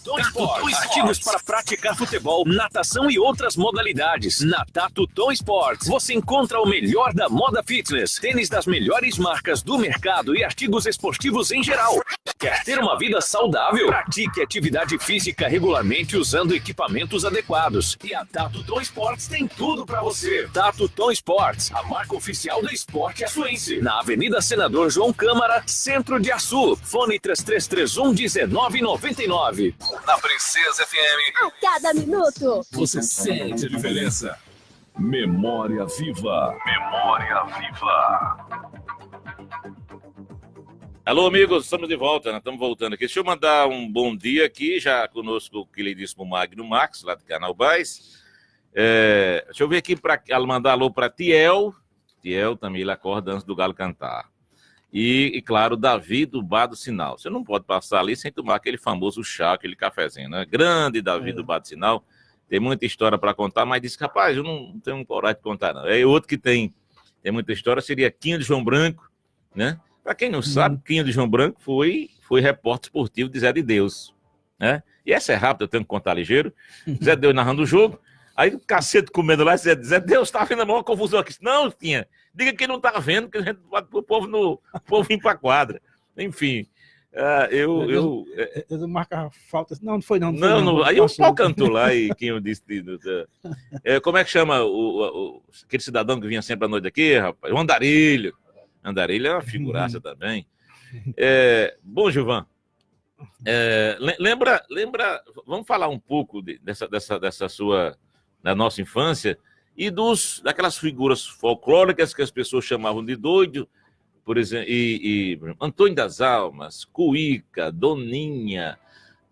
Artigos para praticar futebol, natação e outras modalidades. Na Tatuton Sports você encontra o melhor da moda fitness, tênis das melhores marcas do mercado e artigos esportivos em geral. Quer ter uma vida saudável? Pratique atividade física regularmente usando equipamentos adequados. E a Tatuton Sports tem tudo para você. Tatuton Sports, a marca oficial do esporte açuense. Na Avenida Senador João Câmara, Centro de Açu. Fone 3331-1999. Na Princesa FM. A cada minuto. Você sente a diferença. Memória Viva. Memória Viva. Alô, amigos, estamos de volta, nós estamos voltando aqui. Deixa eu mandar um bom dia aqui, já conosco o queridíssimo Magno Max, lá do Canal Bás. Deixa eu ver aqui para mandar alô para Tiel. Tiel também, ele acorda antes do galo cantar. E claro, Davi do Bar do Sinal. Você não pode passar ali sem tomar aquele famoso chá, aquele cafezinho, né? Grande Davi do Bar do Sinal. Tem muita história para contar, mas disse, rapaz, eu não tenho coragem de contar, não. Outro que tem muita história seria Quinho de João Branco, né? Para quem não sabe, Quinho de João Branco foi repórter esportivo de Zé de Deus, né? E essa é rápida, eu tenho que contar ligeiro. Zé de Deus narrando o jogo, aí o cacete comendo lá, Zé de Deus, tá vendo a maior confusão aqui. Não, Quinha, diga que não tá vendo, que a gente bota pro povo vir pra quadra. Enfim, eu marcava falta. Não foi não. Não, aí o pau cantou lá e Quinho disse... como é que chama aquele cidadão que vinha sempre à noite aqui, rapaz? O Andarilho. Andarilho é uma figuraça também. Bom, Gilvan, lembra, vamos falar um pouco dessa sua, da nossa infância e daquelas figuras folclóricas que as pessoas chamavam de doido, por exemplo, e Antônio das Almas, Cuíca, Doninha,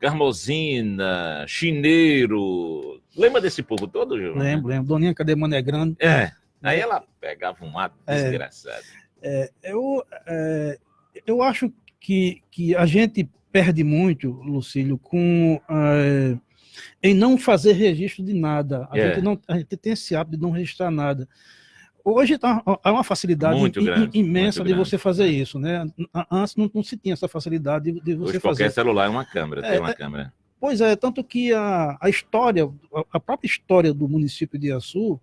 Carmozina, Chineiro. Lembra desse povo todo, Gilvan? Lembro. Doninha Cadê Mané Grande? Aí ela pegava um mato desgraçado. Eu acho que a gente perde muito, Lucílio, em não fazer registro de nada. A gente tem esse hábito de não registrar nada. Hoje há uma facilidade imensa de você fazer isso, né? Antes não se tinha essa facilidade de você hoje fazer. Qualquer celular é uma câmera, tem uma câmera. Pois é, tanto que a história, a própria história do município de Açu,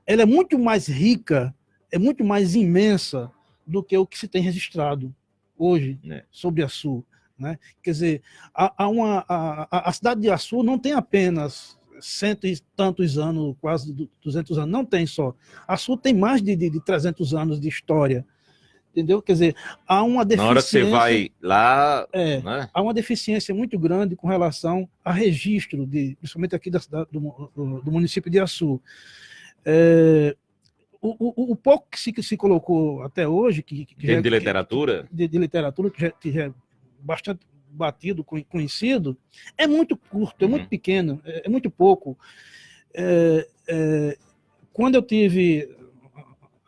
ela é muito mais rica, é muito mais imensa do que o que se tem registrado hoje sobre Açu, né? Quer dizer, a cidade de Açu não tem apenas 100 e tantos anos, quase 200 anos, não tem só. Açu tem mais de 300 anos de história, entendeu? Quer dizer, há uma deficiência... Na hora que você vai lá... né? Há uma deficiência muito grande com relação a registro, principalmente aqui do município de Açu. o pouco que se colocou até hoje, Dentro de literatura? De literatura, que já é bastante batido, conhecido, é muito curto, é muito pequeno, é muito pouco. Quando eu tive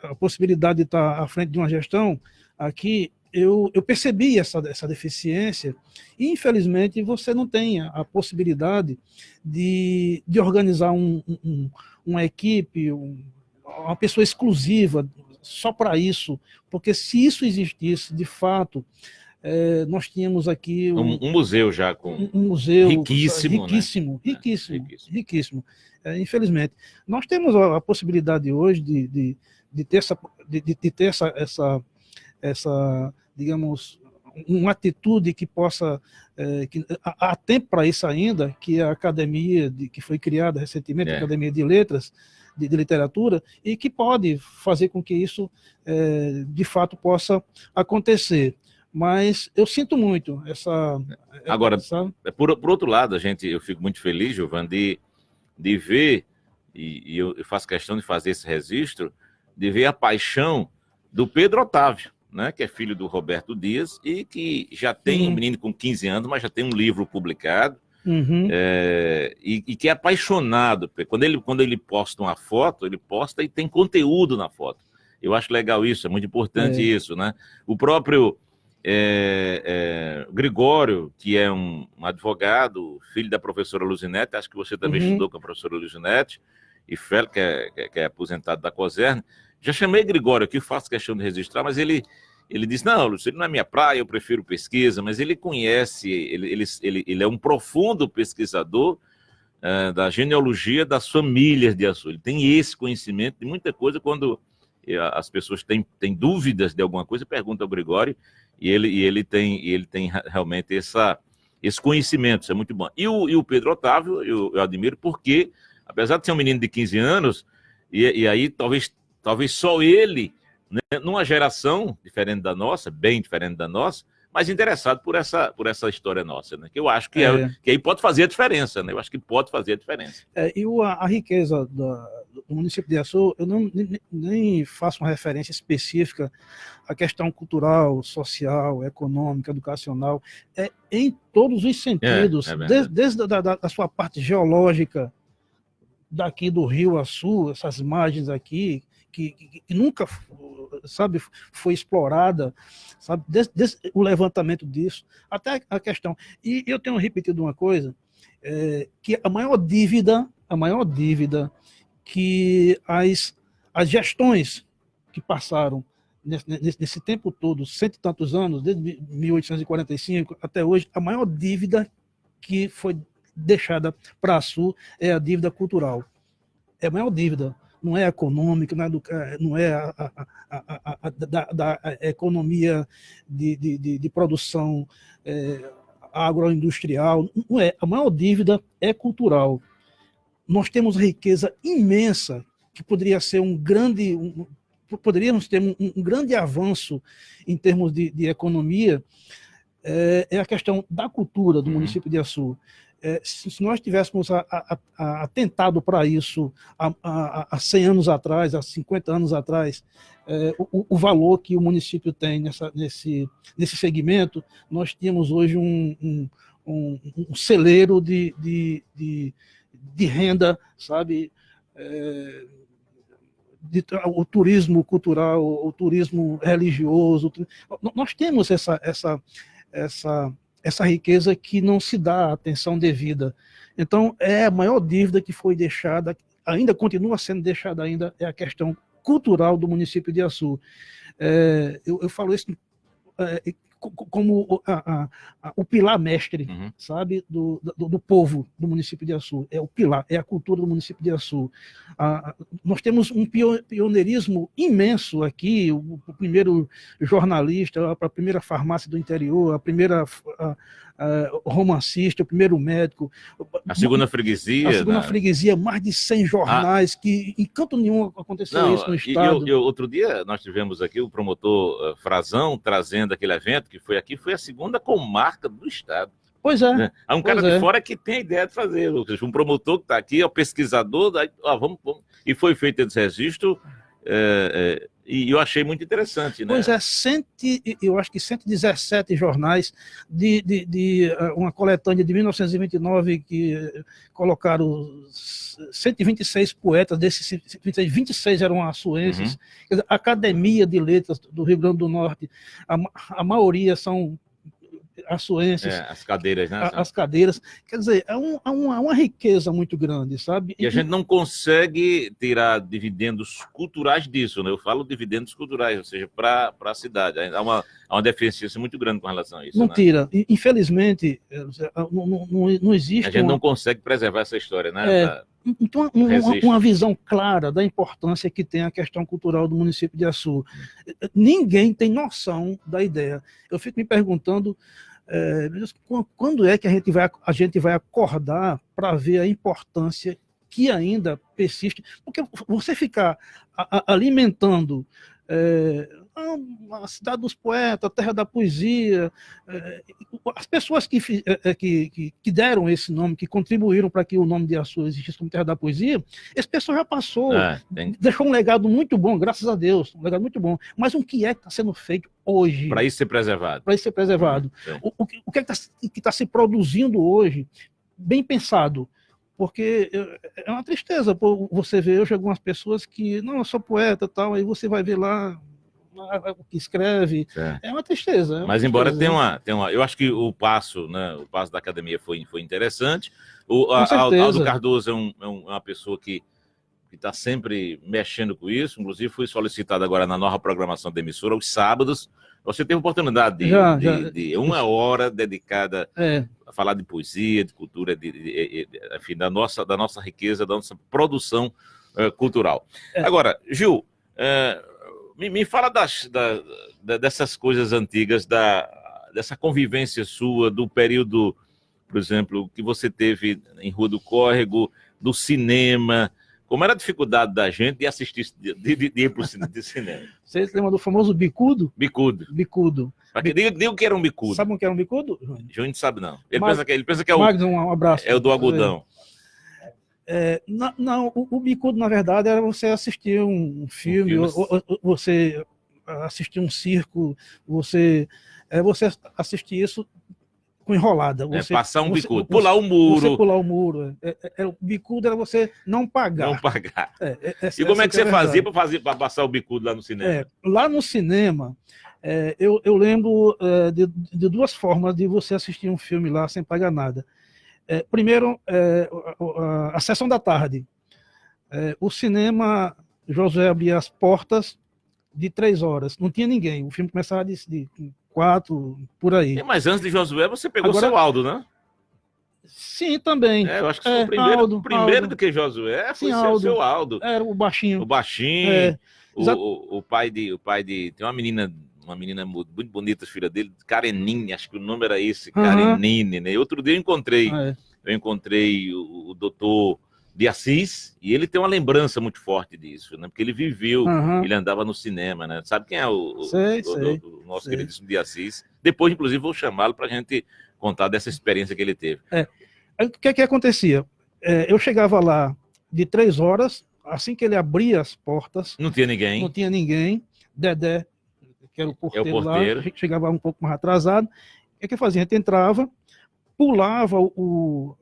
a possibilidade de estar à frente de uma gestão aqui, eu percebi essa deficiência e, infelizmente, você não tem a possibilidade de organizar uma equipe, uma pessoa exclusiva só para isso, porque se isso existisse, de fato, nós tínhamos aqui um museu já com um museu riquíssimo, né? riquíssimo. Infelizmente, nós temos a possibilidade hoje de ter essa, digamos, uma atitude que possa, que há tempo para isso ainda, que é a academia que foi criada recentemente, a Academia de Letras, de literatura, e que pode fazer com que isso, de fato, possa acontecer. Mas eu sinto muito essa... Agora, por outro lado, eu fico muito feliz, Giovanni, de ver, e eu faço questão de fazer esse registro, de ver a paixão do Pedro Otávio, né, que é filho do Roberto Dias, e que já tem um menino com 15 anos, mas já tem um livro publicado, e que é apaixonado. Quando ele posta uma foto, ele posta e tem conteúdo na foto. Eu acho legal isso, é muito importante isso, né? O próprio Gregório, que é um advogado, filho da professora Luzinete, acho que você também estudou com a professora Luzinete, e Félix, que é aposentado da COSERN. Já chamei Gregório aqui, faço questão de registrar, mas ele disse, não, Lúcio, ele não é minha praia, eu prefiro pesquisa, mas ele conhece, ele é um profundo pesquisador da genealogia das famílias de Açu. Ele tem esse conhecimento de muita coisa. Quando as pessoas têm dúvidas de alguma coisa, perguntam ao Gregório, e ele tem realmente esse conhecimento, isso é muito bom. E o Pedro Otávio, eu admiro porque, apesar de ser um menino de 15 anos, e aí talvez só ele, né, numa geração diferente da nossa, bem diferente da nossa, mas interessado por essa história nossa, né? Que eu acho que aí pode fazer a diferença, né? Eu acho que pode fazer a diferença. E a riqueza do município de Açu, eu nem faço uma referência específica à questão cultural, social, econômica, educacional, em todos os sentidos, desde a sua parte geológica, daqui do Rio Açu, essas margens aqui, que nunca, sabe, foi explorada, sabe, desde o levantamento disso, até a questão. E eu tenho repetido uma coisa, que a maior dívida que as gestões que passaram nesse tempo todo, cento e tantos anos, desde 1845 até hoje, a maior dívida que foi deixada para a Sul é a dívida cultural. É a maior dívida. Não é econômica, não é da economia de produção agroindustrial, não é. A maior dívida é cultural. Nós temos riqueza imensa, que poderia ser poderíamos ter um grande avanço em termos de economia, é a questão da cultura do município de Açu. Se nós tivéssemos atentado para isso há 100 anos atrás, há 50 anos atrás, o valor que o município tem nesse segmento, nós tínhamos hoje um celeiro de renda, sabe? O turismo cultural, o turismo religioso. Nós temos essa riqueza que não se dá a atenção devida. Então, é a maior dívida que foi deixada, ainda continua sendo deixada ainda, é a questão cultural do município de Açu. Eu falo isso como o pilar mestre, sabe, do povo do município de Açu. É o pilar, é a cultura do município de Açu. Nós temos um pioneirismo imenso aqui, o primeiro jornalista, a primeira farmácia do interior, a primeira romancista, o primeiro médico. A segunda freguesia. A segunda freguesia, mais de 100 jornais, que em canto nenhum aconteceu isso no estado. Outro dia nós tivemos aqui o promotor Frazão trazendo aquele evento que foi aqui, foi a segunda comarca do estado. Pois é. Né? Há um cara de fora que tem a ideia de fazer, Lucas. Um promotor que está aqui, é o pesquisador, vamos. E foi feito esse registro E eu achei muito interessante, né? Pois é, eu acho que 117 jornais de uma coletânea de 1929 que colocaram 126 poetas, desses 26 eram açuenses. Quer dizer, a Academia de Letras do Rio Grande do Norte, a maioria são açuenses. As cadeiras, né? As cadeiras. Quer dizer, é uma riqueza muito grande, sabe? E a gente não consegue tirar dividendos culturais disso, né? Eu falo dividendos culturais, ou seja, para a cidade. Há uma deficiência muito grande com relação a isso. Não né? tira. Infelizmente, não existe. A gente não consegue preservar essa história, né? Então, uma visão clara da importância que tem a questão cultural do município de Açu. Ninguém tem noção da ideia. Eu fico me perguntando quando é que a gente vai acordar para ver a importância que ainda persiste. Porque você ficar alimentando a cidade dos poetas, a terra da poesia, as pessoas que deram esse nome, que contribuíram para que o nome de Açu existisse como terra da poesia, esse pessoal já passou, deixou um legado muito bom, graças a Deus, um legado muito bom. Mas o que é que está sendo feito hoje? Para isso ser preservado. Para isso ser preservado. O que é que está se produzindo hoje, bem pensado? Porque é uma tristeza você ver hoje algumas pessoas que, não, eu sou poeta e tal, aí você vai ver lá o que escreve. É uma tristeza. Mas embora tenha uma. Eu acho que o passo da academia foi interessante. O Aldo Cardoso é uma pessoa que está sempre mexendo com isso. Inclusive, fui solicitado agora na nova programação da emissora, aos sábados. Você teve oportunidade de uma hora dedicada a falar de poesia, de cultura, enfim, da nossa riqueza, da nossa produção cultural. Agora, Gil, me fala dessas coisas antigas, dessa convivência sua, do período, por exemplo, que você teve em Rua do Córrego, do cinema. Como era a dificuldade da gente de assistir, de ir para o cinema? Você se lembra do famoso bicudo? Bicudo. Diga o que era um bicudo. Sabe o que era um bicudo? João não sabe, não. Ele pensa que é o... Magno, um abraço. É o do algodão. Não, o bicudo, na verdade, era você assistir um filme. Você assistir um circo, você assistir isso com enrolada. Passar um bicudo, pular o muro. Você pular o muro. O bicudo era você não pagar. Não pagar. E como é que você fazia para passar o bicudo lá no cinema? Lá no cinema, eu lembro de duas formas de você assistir um filme lá sem pagar nada. Primeiro, a sessão da tarde. O cinema, Josué abria as portas de 3 horas. Não tinha ninguém. O filme começava de 4, por aí. Mas antes de Josué, você pegou seu Aldo, né? Sim, também. Eu acho que foi o primeiro do que Josué foi o seu Aldo. Era o baixinho. O baixinho. O pai de... Tem uma menina muito bonita, filha dele, Karenine, acho que o nome era esse, Karenine, né? Outro dia eu encontrei o doutor de Assis, e ele tem uma lembrança muito forte disso, né? Porque ele viveu, ele andava no cinema, né? Sabe quem é o nosso queridíssimo de Assis? Depois, inclusive, vou chamá-lo para a gente contar dessa experiência que ele teve. O que acontecia? Eu chegava lá de 3 horas, assim que ele abria as portas... Não tinha ninguém. Dedé, que era o porteiro, lá, chegava um pouco mais atrasado. O que eu fazia? A gente entrava, pulava o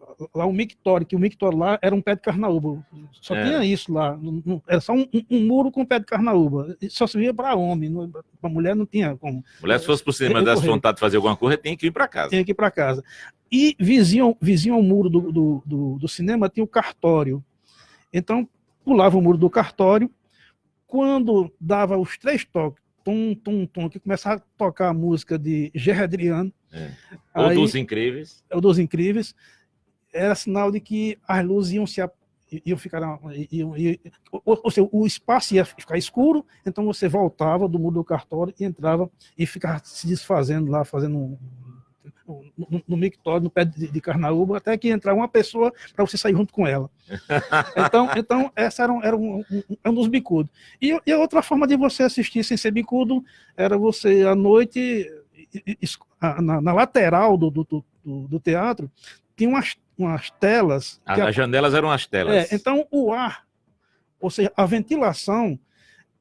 mictório, que o mictório lá era um pé de carnaúba. Só tinha isso lá. Era só um muro com pé de carnaúba. Só se via para homem. Para mulher não tinha como. Mulher, se fosse por cima dessa vontade de fazer alguma coisa, tinha que ir para casa. E vizinho ao muro do cinema tinha o cartório. Então, pulava o muro do cartório. Quando dava os 3 toques, que começava a tocar a música de Gerry Adriano. Ou dos Incríveis. Dos Incríveis. Era sinal de que as luzes iam ficar... ou seja, o espaço ia ficar escuro, então você voltava do muro do cartório e entrava e ficava se desfazendo lá, fazendo no mictório, no pé de carnaúba, até que entrar uma pessoa para você sair junto com ela. Então essa era um dos bicudos. E a outra forma de você assistir sem ser bicudo era você, à noite, na lateral do teatro, tinha umas telas... As janelas eram as telas. Então o ar, ou seja, a ventilação,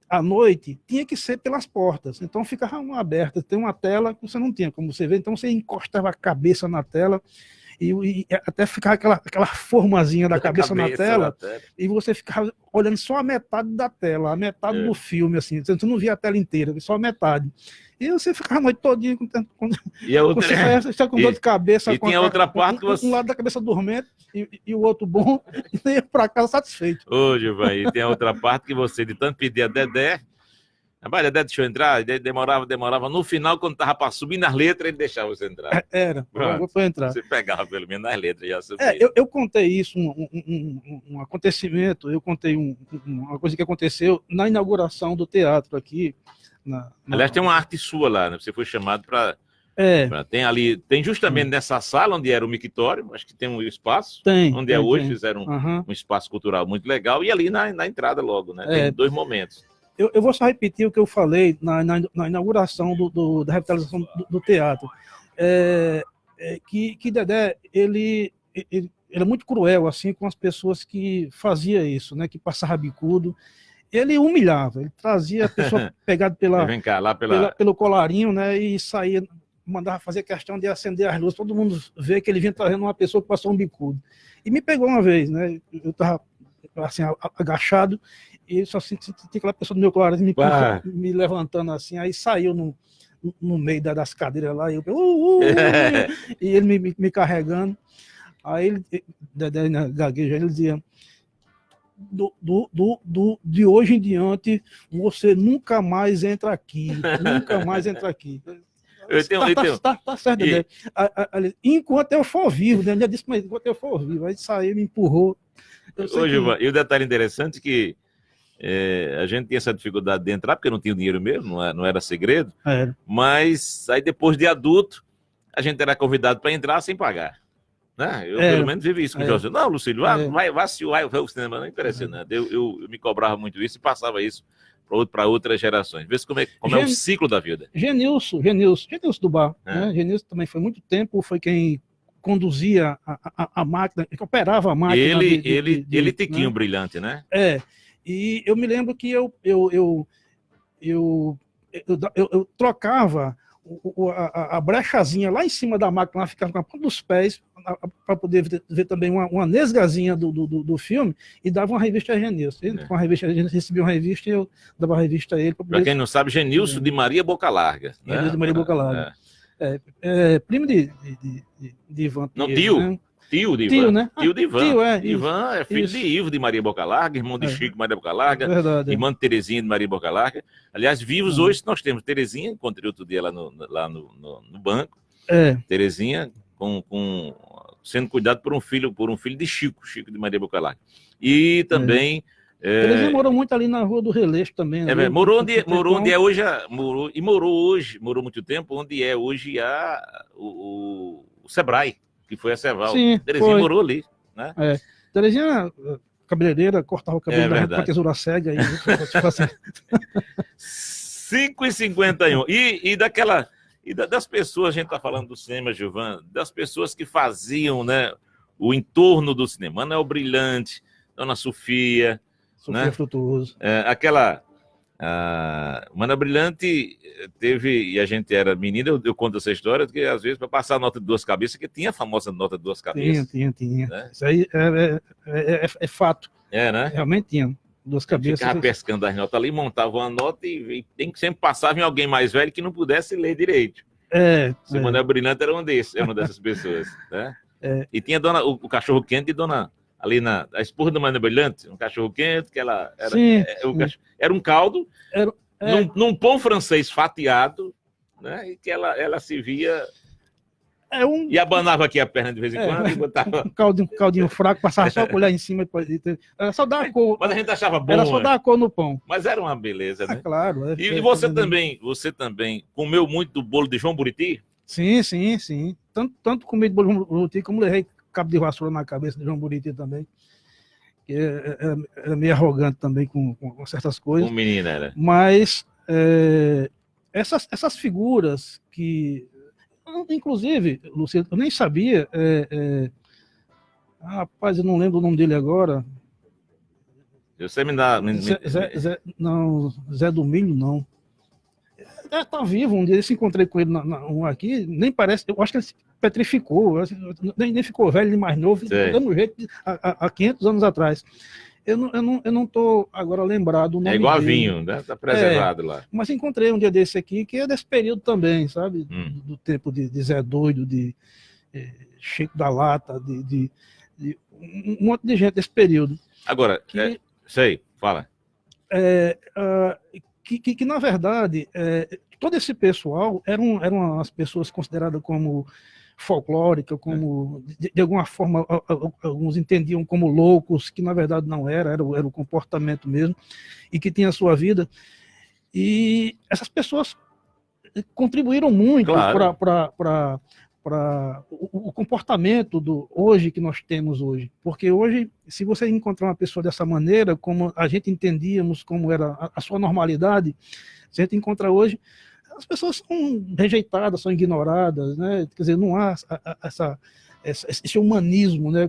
à noite, tinha que ser pelas portas. Então ficava uma aberta, tem uma tela que você não tinha como você ver, então você encostava a cabeça na tela e até ficava aquela formazinha da cabeça na tela, e você ficava olhando só a metade da tela, a metade do filme, assim, você não via a tela inteira, só a metade. E você ficava a noite todinha e a outra, você saia com dor de cabeça. E tinha outra parte que você... Um lado da cabeça dormente e o outro bom, e ia para casa satisfeito. Ô, Gilvan, e tem a outra parte que você, de tanto pedir a Dedé, rapaz, Dedé, deixa eu entrar, demorava. No final, quando tava para subir nas letras, ele deixava você entrar. Era, foi entrar. Você pegava pelo menos nas letras e já subia. Eu contei isso, um acontecimento, eu contei uma coisa que aconteceu na inauguração do teatro aqui. Aliás, tem uma arte sua lá, né? Você foi chamado para... Tem justamente nessa sala onde era o mictório, acho que tem um espaço, onde hoje fizeram um espaço cultural muito legal, e ali na entrada logo, né? Tem 2 momentos. Eu vou só repetir o que eu falei na inauguração da revitalização do teatro. Que Dedé, ele é muito cruel assim, com as pessoas que faziam isso, né? Que passava bicudo. Ele humilhava, ele trazia a pessoa pegada pelo colarinho, né? E saía, mandava fazer questão de acender as luzes, todo mundo vê que ele vinha trazendo uma pessoa que passou um bicudo. E me pegou uma vez, né? Eu estava assim, agachado, e só senti aquela pessoa do meu colarinho me levantando assim, aí saiu no meio das cadeiras lá, e eu e ele me carregando. Aí ele, gagueja, ele dizia: de hoje em diante, você nunca mais entra aqui, nunca mais entra aqui. Tá certo, né? Enquanto eu for vivo, né? Ele disse, mas enquanto eu for vivo, aí saiu, me empurrou. E o detalhe interessante é que a gente tinha essa dificuldade de entrar, porque não tinha dinheiro mesmo, não era segredo, mas aí depois de adulto, a gente era convidado para entrar sem pagar. Né? Eu pelo menos vivi isso com o Jorge. Não, Lucílio, vai o cinema, não é impressionante. Eu me cobrava muito isso e passava isso para outras gerações. Vê como é o ciclo da vida. Genilson do Bar. Né? Genilson também foi muito tempo, foi quem conduzia a máquina, que operava a máquina. Ele tiquinho, né? Brilhante, né? E eu me lembro que eu trocava a brechazinha lá em cima da máquina, lá ficava com a ponta dos pés, para poder ver também uma nesgazinha do filme, e dava uma revista a Genilson. Com a revista, a gente recebia uma revista e eu dava a revista a ele. Para quem não sabe, Genilson de Maria Bocalarga. Genilson de Maria Bocalarga. Primo de Ivan. Não, tio. Né? Tio de Ivan. Tio, né? Tio de Ivan. Ivan é filho de Ivo de Maria Bocalarga, irmão de Chico Maria Bocalarga, irmã de Terezinha de Maria Bocalarga. Aliás, vivos hoje nós temos Terezinha, encontrei outro dia lá no banco. Terezinha sendo cuidado por um filho de Chico de Maria Bocalarga. E também... Terezinha morou muito ali na Rua do Releixo também. Né? Morou onde é hoje, morou muito tempo, onde é hoje o Sebrae, que foi a Ceval. Terezinha morou ali, né? Terezinha, cabeleireira, cortava o cabelo com a tesoura cega. 5h51. E das pessoas, a gente está falando do cinema, Gilvan, das pessoas que faziam, né, o entorno do cinema. Manuel Brilhante, Dona Sofia, né? Frutuoso. Manuel Brilhante teve, e a gente era menina, eu conto essa história, que às vezes para passar a nota de 2 cabeças, que tinha a famosa nota de 2 cabeças. Tinha. Né? Isso aí é fato. Né? Realmente tinha. 2 cabeças. Ficava pescando as notas ali, montava uma nota e sempre passava em alguém mais velho que não pudesse ler direito. O Manuel Brilhante era uma dessas pessoas. Né? E tinha o cachorro quente de Dona... Ali a esposa do Manuel Brilhante, um cachorro quente, que ela era um caldo, num pão francês fatiado, né? E que ela se via e abanava aqui a perna de vez em quando e botava... Um caldinho fraco, passava só a colher em cima. Era só dar a cor. Mas a gente achava bom. Era só dar a cor no pão. Mas era uma beleza, né? Claro. E você também comeu muito do bolo de João Buriti? Sim. Tanto comi do bolo de João Buriti, como levei cabo de vassoura na cabeça de João Buriti também, que era meio arrogante também com certas coisas. Um menino era. Mas essas figuras que, inclusive, Luciano, eu nem sabia, rapaz, eu não lembro o nome dele agora, Você me dá... Não, Zé do Milho, não. Tá vivo, um dia eu se encontrei com ele um aqui, nem parece, eu acho que ele se petrificou, nem ficou velho, nem mais novo, do mesmo jeito há 500 anos atrás. Eu não tô agora lembrado o nome É igual dele. vinho, né? Tá preservado lá. Mas encontrei um dia desse aqui, que é desse período também, sabe? Do tempo de Zé Doido, de Chico da Lata, de um monte de gente desse período. Agora, sei, fala. Que na verdade, todo esse pessoal eram as pessoas consideradas como folclórica, como de alguma forma alguns entendiam como loucos, que na verdade não era o comportamento mesmo, e que tinha a sua vida. E essas pessoas contribuíram muito para o comportamento hoje que nós temos hoje. Porque hoje, se você encontrar uma pessoa dessa maneira, como a gente entendíamos, como era a sua normalidade, se a gente encontra hoje, as pessoas são rejeitadas, são ignoradas, né? Quer dizer, não há esse humanismo, né?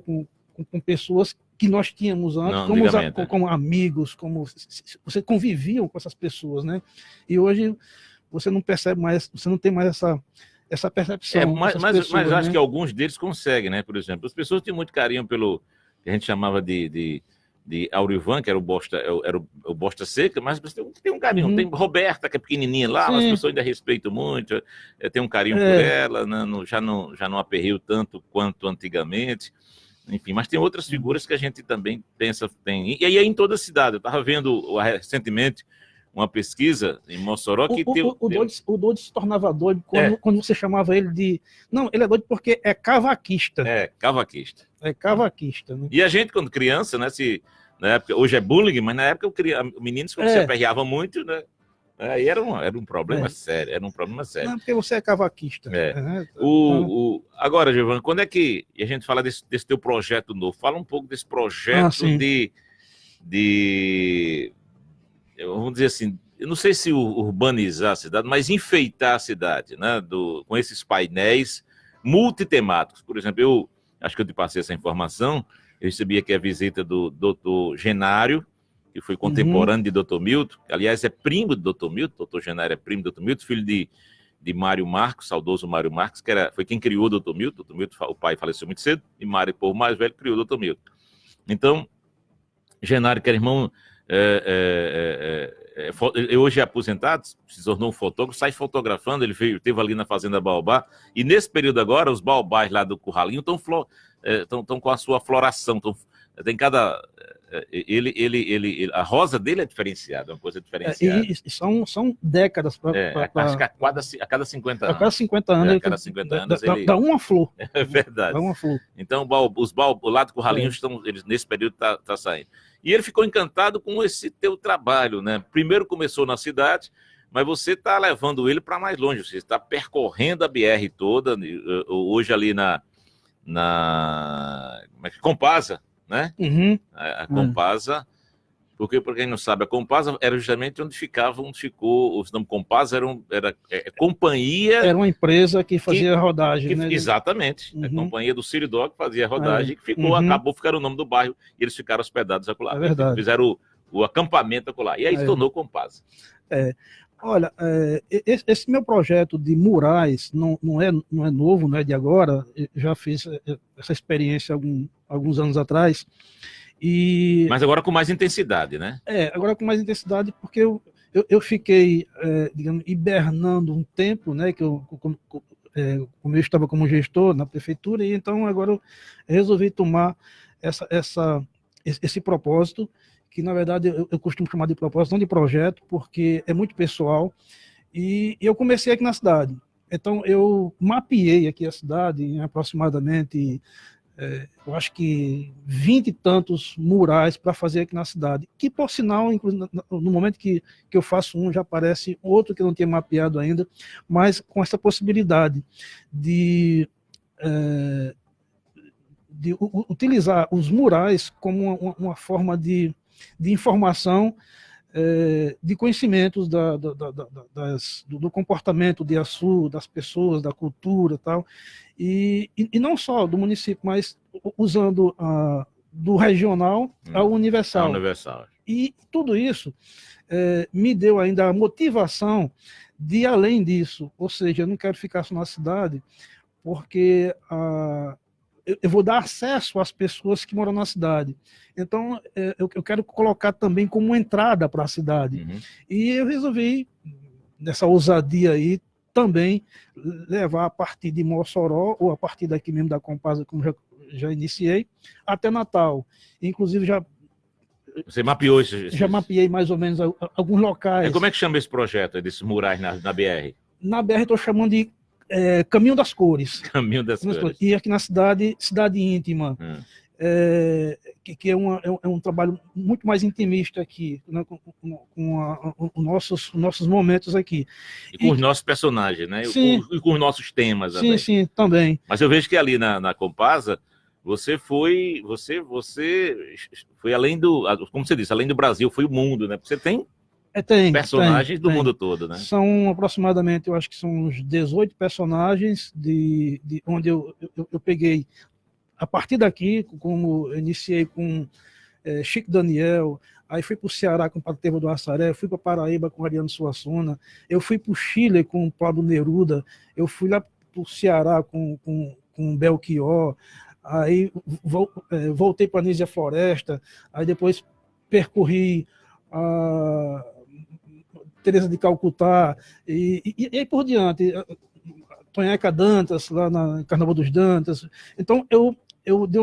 com pessoas que nós tínhamos antes, como amigos, como você conviviam com essas pessoas, né? E hoje você não percebe mais, você não tem mais essa percepção. Mas pessoas, acho né? que alguns deles conseguem, né? Por exemplo, as pessoas têm muito carinho pelo que a gente chamava de Aurivan, que era o Bosta Seca, mas tem um carinho. Tem Roberta, que é pequenininha lá, as pessoas ainda respeitam muito, tem um carinho por ela, né? Já não aperreiu tanto quanto antigamente. Enfim, mas tem outras figuras que a gente também pensa, tem. E aí é em toda a cidade. Eu estava vendo recentemente uma pesquisa em Mossoró que o doido se tornava doido quando você chamava ele de... Não, ele é doido porque é cavaquista. É, cavaquista. É cavaquista, né? E a gente, quando criança, né, na época, hoje é bullying, mas na época meninos, quando se aperreava muito, né? Aí era um problema sério, Não, porque você é cavaquista. Agora, Giovanni, quando é que a gente fala desse teu projeto novo? Fala um pouco desse projeto vamos dizer assim, eu não sei se urbanizar a cidade, mas enfeitar a cidade, né? Com esses painéis multitemáticos. Por exemplo, eu acho que eu te passei essa informação, eu recebi aqui a visita do Dr. Genário, que foi contemporâneo de Dr. Milton, que, aliás, é primo de Dr. Milton, Dr. Genário é primo de Dr. Milton, filho de Mário Marcos, saudoso Mário Marcos, que foi quem criou o Dr. Milton. Dr. Milton, o pai faleceu muito cedo, e Mário, povo mais velho, criou o Dr. Milton. Então, Genário, que era irmão, hoje é aposentado, se tornou um fotógrafo, sai fotografando, ele esteve ali na Fazenda Baobá, e nesse período agora, os baobás lá do Curralinho estão com a sua floração, tem cada... a rosa dele é diferenciada, é uma coisa diferenciada. São décadas. Acho que a cada 50 anos. A cada 50 anos. A cada 50 anos dá uma flor. É verdade. Dá uma flor. Então, o lado do Curralinho, eles, nesse período, tá saindo. E ele ficou encantado com esse teu trabalho, né? Primeiro começou na cidade, mas você está levando ele para mais longe. Você está percorrendo a BR toda, hoje ali na Compasa, né? A Compasa, porque, para quem não sabe, a Compasa era justamente onde ficou, o nome Compasa era companhia... Era uma empresa que fazia rodagem, né? Exatamente, a companhia do Ciridó que fazia rodagem, que acabou ficando o nome do bairro, e eles ficaram hospedados acolá. É verdade. Fizeram o acampamento acolá, e aí se tornou Compasa. Olha, esse meu projeto de murais não é novo, não é de agora. Eu já fiz essa experiência alguns anos atrás. Mas agora com mais intensidade, né? Agora com mais intensidade, porque eu fiquei, digamos, hibernando um tempo, né? Como eu estava como gestor na prefeitura, e então agora eu resolvi tomar esse propósito, que na verdade eu costumo chamar de propósito, não de projeto, porque é muito pessoal, e eu comecei aqui na cidade. Então eu mapeei aqui a cidade em aproximadamente, eu acho que 20 e tantos murais para fazer aqui na cidade, que por sinal, inclusive, no momento que eu faço já aparece outro que eu não tinha mapeado ainda, mas com essa possibilidade de utilizar os murais como uma forma de informação, de conhecimentos do comportamento de Açu, das pessoas, da cultura e tal, e não só do município, mas usando do regional ao universal. E tudo isso me deu ainda a motivação de ir além disso, ou seja, eu não quero ficar só na cidade, porque eu vou dar acesso às pessoas que moram na cidade. Então, eu quero colocar também como entrada para a cidade. Uhum. E eu resolvi, nessa ousadia aí, também levar a partir de Mossoró, ou a partir daqui mesmo da Compasa, como já iniciei, até Natal. Inclusive, Você mapeou isso? já mapeei mais ou menos alguns locais. Como é que chama esse projeto, desses murais na BR? Na BR estou chamando de Caminho das Cores. Caminho das Cores. E aqui na cidade, Cidade Íntima, que é um trabalho muito mais intimista aqui, né, com os nossos momentos aqui. E com os nossos personagens, né? Sim. E com os nossos temas Sim, também. sim, também. Mas eu vejo que ali na Compasa, você foi além como você disse, além do Brasil, foi o mundo, né? Você tem personagens do mundo todo, né? São aproximadamente, eu acho que são uns 18 personagens de onde eu peguei. A partir daqui, como eu iniciei com Chico Daniel, aí fui para o Ceará com o Padre Tevô do Assaré, fui para Paraíba com Ariano Suassuna, eu fui para o Chile com o Pablo Neruda, eu fui lá para o Ceará com Belchior, aí voltei para Nísia Floresta, aí depois percorri a Teresa de Calcutá, e aí por diante, Tonheca Dantas, lá na Carnaval dos Dantas. Então, eu dei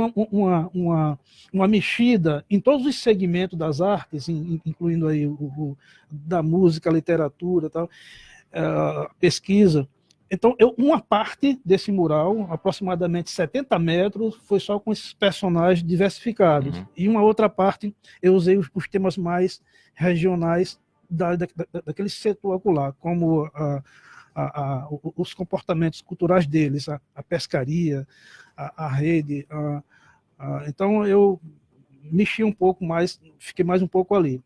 uma mexida em todos os segmentos das artes, incluindo aí da música, literatura, tal, pesquisa. Então, uma parte desse mural, aproximadamente 70 metros, foi só com esses personagens diversificados. Uhum. E uma outra parte, eu usei os temas mais regionais daquele setor ocular, como os comportamentos culturais deles, a pescaria, a rede. Então, eu mexi um pouco mais, fiquei mais um pouco ali.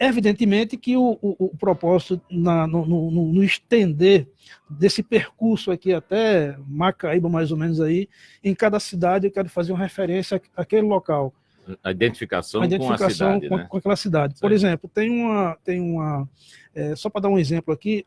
Evidentemente que o propósito no estender desse percurso aqui até Macaíba, mais ou menos aí, em cada cidade eu quero fazer uma referência àquele local. A identificação com a cidade, né? Com aquela cidade. Certo. Por exemplo, tem uma só para dar um exemplo aqui,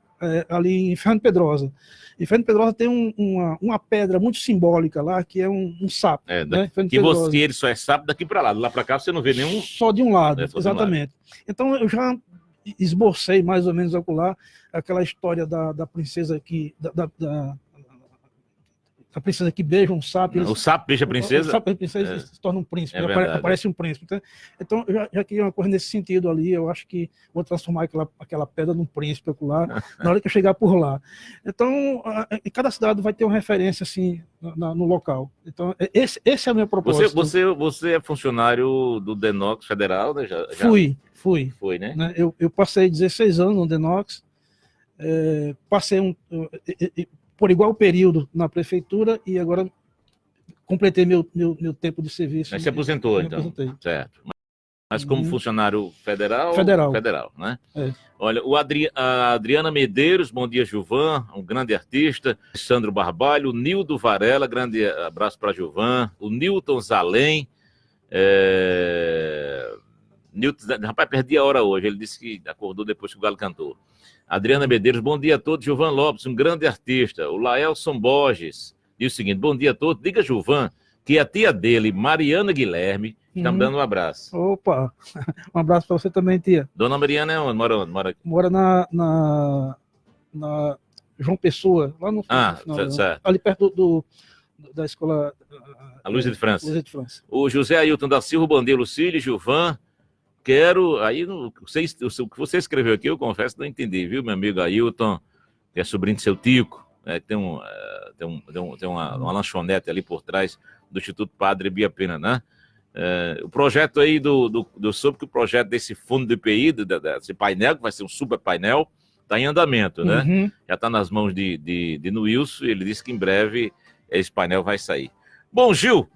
ali em Fernando Pedrosa. Em Fernando Pedrosa tem uma pedra muito simbólica lá, que é um sapo. Né? Que ele só é sapo daqui para lá. De lá para cá você não vê nenhum... Só de um lado, exatamente. Então eu já esbocei mais ou menos lá aquela história da princesa que... A princesa que beija um sapo. O sapo beija a princesa? O sapo beija a princesa se torna um príncipe. Aparece um príncipe. Então, eu já queria uma coisa nesse sentido ali. Eu acho que vou transformar aquela pedra num príncipe ocular na hora que eu chegar por lá. Então, cada cidade vai ter uma referência assim no local. Então, esse é o meu propósito. Você é funcionário do DENOX Federal, né? Fui. Foi, né? Eu passei 16 anos no DENOX. Passei por igual período na prefeitura e agora completei meu tempo de serviço. Mas se aposentou, então? Aposentei. Certo. Mas como funcionário federal? Federal, né? Olha, a Adriana Medeiros, bom dia, Gilvan, um grande artista. Sandro Barbalho, o Nildo Varela, grande abraço para Gilvan. O Nilton Zalém. Nilton, rapaz, perdi a hora hoje. Ele disse que acordou depois que o Galo cantou. Adriana Medeiros, bom dia a todos. Gilvan Lopes, um grande artista. O Laelson Borges diz o seguinte: bom dia a todos. Diga, Gilvan, que a tia dele, Mariana Guilherme, está me dando um abraço. Opa, um abraço para você também, tia. Dona Mariana é onde? Mora na João Pessoa, lá no certo. Ali perto da escola. A Luísa de França. Luísa de França. O José Ailton da Silva, bom dia, Lucílio, Gilvan. Quero, aí, o que você escreveu aqui, eu confesso, não entendi, viu, meu amigo Ailton, que é sobrinho de seu Tico, tem uma lanchonete ali por trás do Instituto Padre Bia Pena, né? O projeto aí sobre o projeto desse fundo do IPI, desse painel, que vai ser um super painel, está em andamento, né? Uhum. Já está nas mãos de Nuilson, e ele disse que em breve esse painel vai sair. Bom, Gil,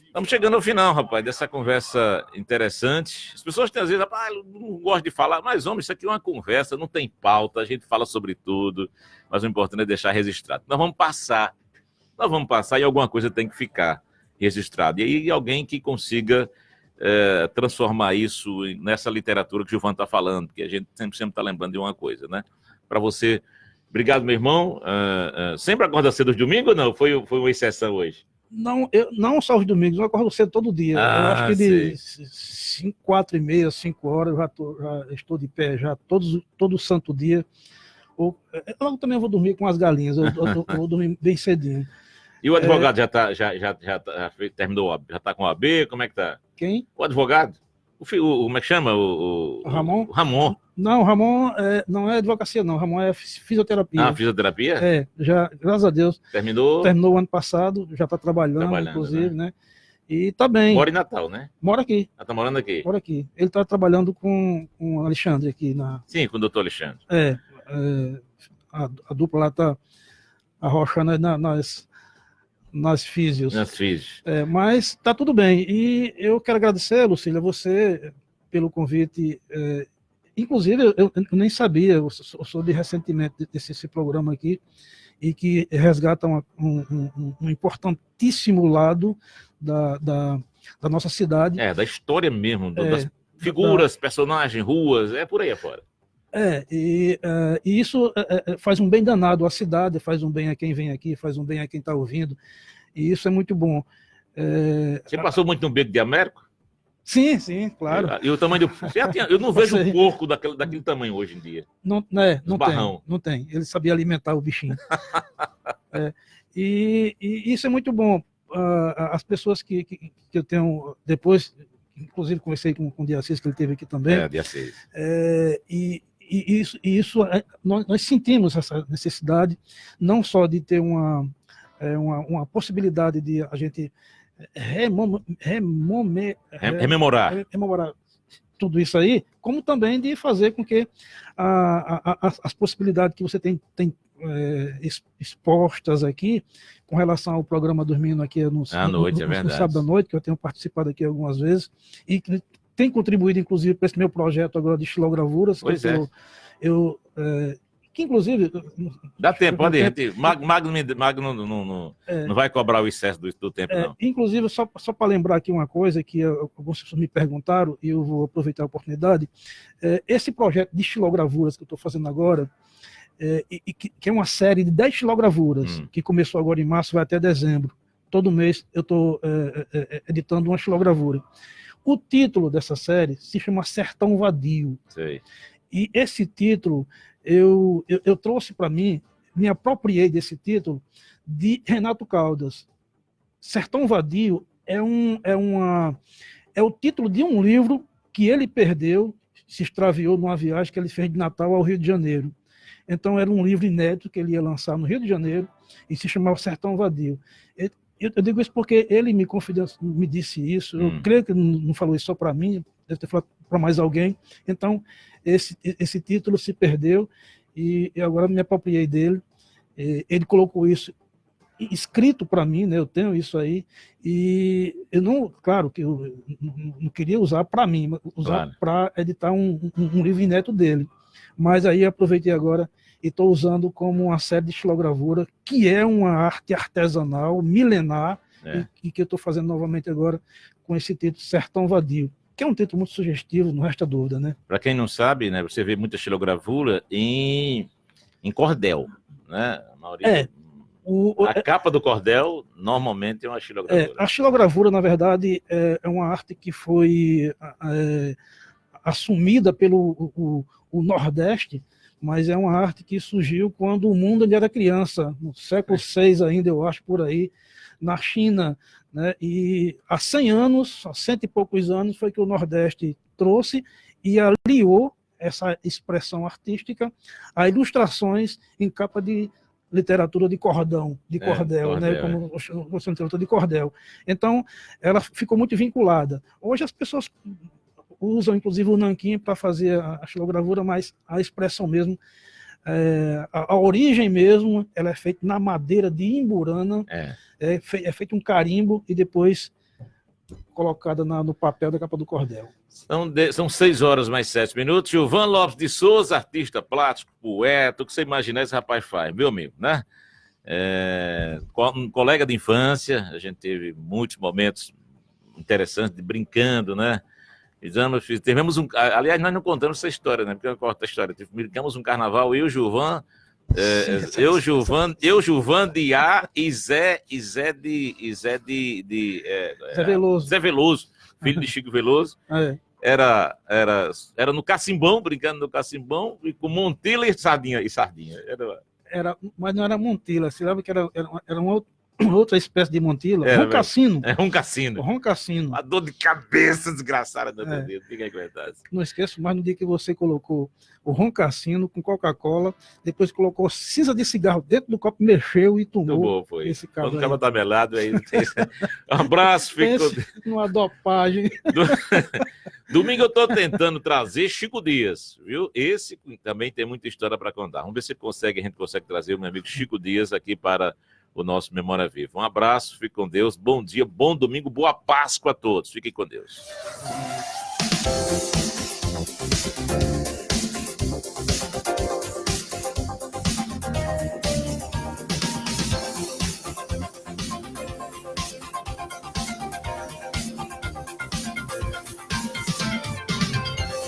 estamos chegando ao final, rapaz, dessa conversa interessante. As pessoas têm às vezes, eu não gosto de falar, mas, homem, isso aqui é uma conversa, não tem pauta, a gente fala sobre tudo, mas o importante é deixar registrado. Nós vamos passar e alguma coisa tem que ficar registrado. E aí alguém que consiga transformar isso nessa literatura que o Gilvan está falando, que a gente sempre está lembrando de uma coisa, né? Para você, obrigado, meu irmão. Sempre acorda cedo aos domingos ou não? Foi uma exceção hoje? Não, não só os domingos, eu acordo cedo todo dia. Eu acho que de 4h30, 5 horas, já estou de pé, já todo santo dia. Eu também vou dormir com as galinhas, eu vou dormir bem cedinho. E o advogado já terminou, já está com o AB? Como é que tá? Quem? O advogado. Como é que chama? O Ramon? O Ramon. Não, o Ramon não é advocacia, não. O Ramon é fisioterapia. Fisioterapia? Já, graças a Deus. Terminou o ano passado, já está trabalhando, inclusive, né? E tá bem. Mora em Natal, né? Mora aqui. Ela tá morando aqui? Mora aqui. Ele está trabalhando com o Alexandre aqui. Sim, com o doutor Alexandre. A dupla lá está arrochando nas físios. Mas tá tudo bem. E eu quero agradecer, Lucília, você pelo convite. Inclusive, eu nem sabia, eu soube recentemente desse programa aqui, e que resgata um importantíssimo lado da nossa cidade. Da história mesmo, das figuras, personagens, ruas, por aí afora. E isso faz um bem danado à cidade, faz um bem a quem vem aqui, faz um bem a quem está ouvindo, e isso é muito bom. Você passou muito no Beco de Américo? Sim, claro. E o tamanho do... Eu não vejo um porco daquele tamanho hoje em dia. Não tem. Ele sabia alimentar o bichinho. E isso é muito bom. As pessoas que eu tenho depois, inclusive conversei com o Diacis, que ele teve aqui também. Diacis. E isso nós sentimos essa necessidade, não só de ter uma possibilidade de a gente rememorar tudo isso aí, como também de fazer com que as possibilidades que você tem expostas aqui com relação ao programa Dormindo aqui no sábado à noite, que eu tenho participado aqui algumas vezes, e que tem contribuído, inclusive, para esse meu projeto agora de estilogravuras. Que inclusive... Dá tempo, pode ir. Magno não vai cobrar o excesso do tempo, não. Inclusive, só para lembrar aqui uma coisa que algumas pessoas me perguntaram, e eu vou aproveitar a oportunidade. Esse projeto de estilogravuras que eu estou fazendo agora, que é uma série de 10 estilogravuras, que começou agora em março, vai até dezembro. Todo mês eu estou editando uma estilogravura. O título dessa série se chama Sertão Vadio. Sei. E esse título, eu trouxe para mim, me apropriei desse título de Renato Caldas. Sertão Vadio é o título de um livro que ele perdeu, se extraviou numa viagem que ele fez de Natal ao Rio de Janeiro. Então era um livro inédito que ele ia lançar no Rio de Janeiro e se chamava Sertão Vadio. Eu digo isso porque ele me disse isso. Eu creio que não falou isso só para mim, deve ter falado para mais alguém. Então, esse título se perdeu e agora me apropriei dele. Ele colocou isso escrito para mim, né? Eu tenho isso aí, e eu não, claro que eu não queria usar para mim, mas usar para editar um livro inédito dele. Mas aí aproveitei agora e estou usando como uma série de estilogravura, que é uma arte artesanal, milenar, e que eu estou fazendo novamente agora com esse título Sertão Vadio, que é um título muito sugestivo, não resta dúvida, né? Para quem não sabe, né, você vê muita estilogravura em cordel, né? A maioria... A capa do cordel normalmente é uma estilogravura. A estilogravura, na verdade, é uma arte que foi assumida pelo o Nordeste, mas é uma arte que surgiu quando o mundo ainda era criança, no século VI ainda, eu acho, por aí, na China, né? E há 100 anos, há 100 e poucos anos, foi que o Nordeste trouxe e aliou essa expressão artística a ilustrações em capa de literatura de cordel, né? Como literatura de cordel. Então, ela ficou muito vinculada. Hoje as pessoas usam, inclusive, o nanquim para fazer a estilogravura, mas a expressão mesmo, a origem mesmo, ela é feita na madeira de imburana, é feito um carimbo e depois colocada no papel da capa do cordel. São 6 horas mais 7 minutos. Gilvan Lopes de Souza, artista plástico, poeta, o que você imaginar esse rapaz faz, meu amigo, né? Um colega de infância, a gente teve muitos momentos interessante, brincando, né? Tivemos aliás, nós não contamos essa história, né? Porque eu conto a história. Brincamos um carnaval, eu, Gilvan, de A e Zé Veloso, filho de Chico Veloso. Era no Cacimbão, brincando no Cacimbão, e com Montila e Sardinha. Mas não era Montila, você lembra que era uma outra espécie de Montila? Roncassino. Roncassino. Uma dor de cabeça desgraçada, meu Deus. Não esqueço mais no dia que você colocou o Roncassino com Coca-Cola, depois colocou cinza de cigarro dentro do copo, mexeu e tomou. Foi. Esse Quando o cara tá melado, aí. Um abraço, ficou. Numa dopagem. Domingo eu tô tentando trazer Chico Dias, viu? Esse também tem muita história para contar. Vamos ver se a gente consegue trazer o meu amigo Chico Dias aqui para o nosso Memória Viva. Um abraço, fique com Deus, bom dia, bom domingo, boa Páscoa a todos. Fiquem com Deus.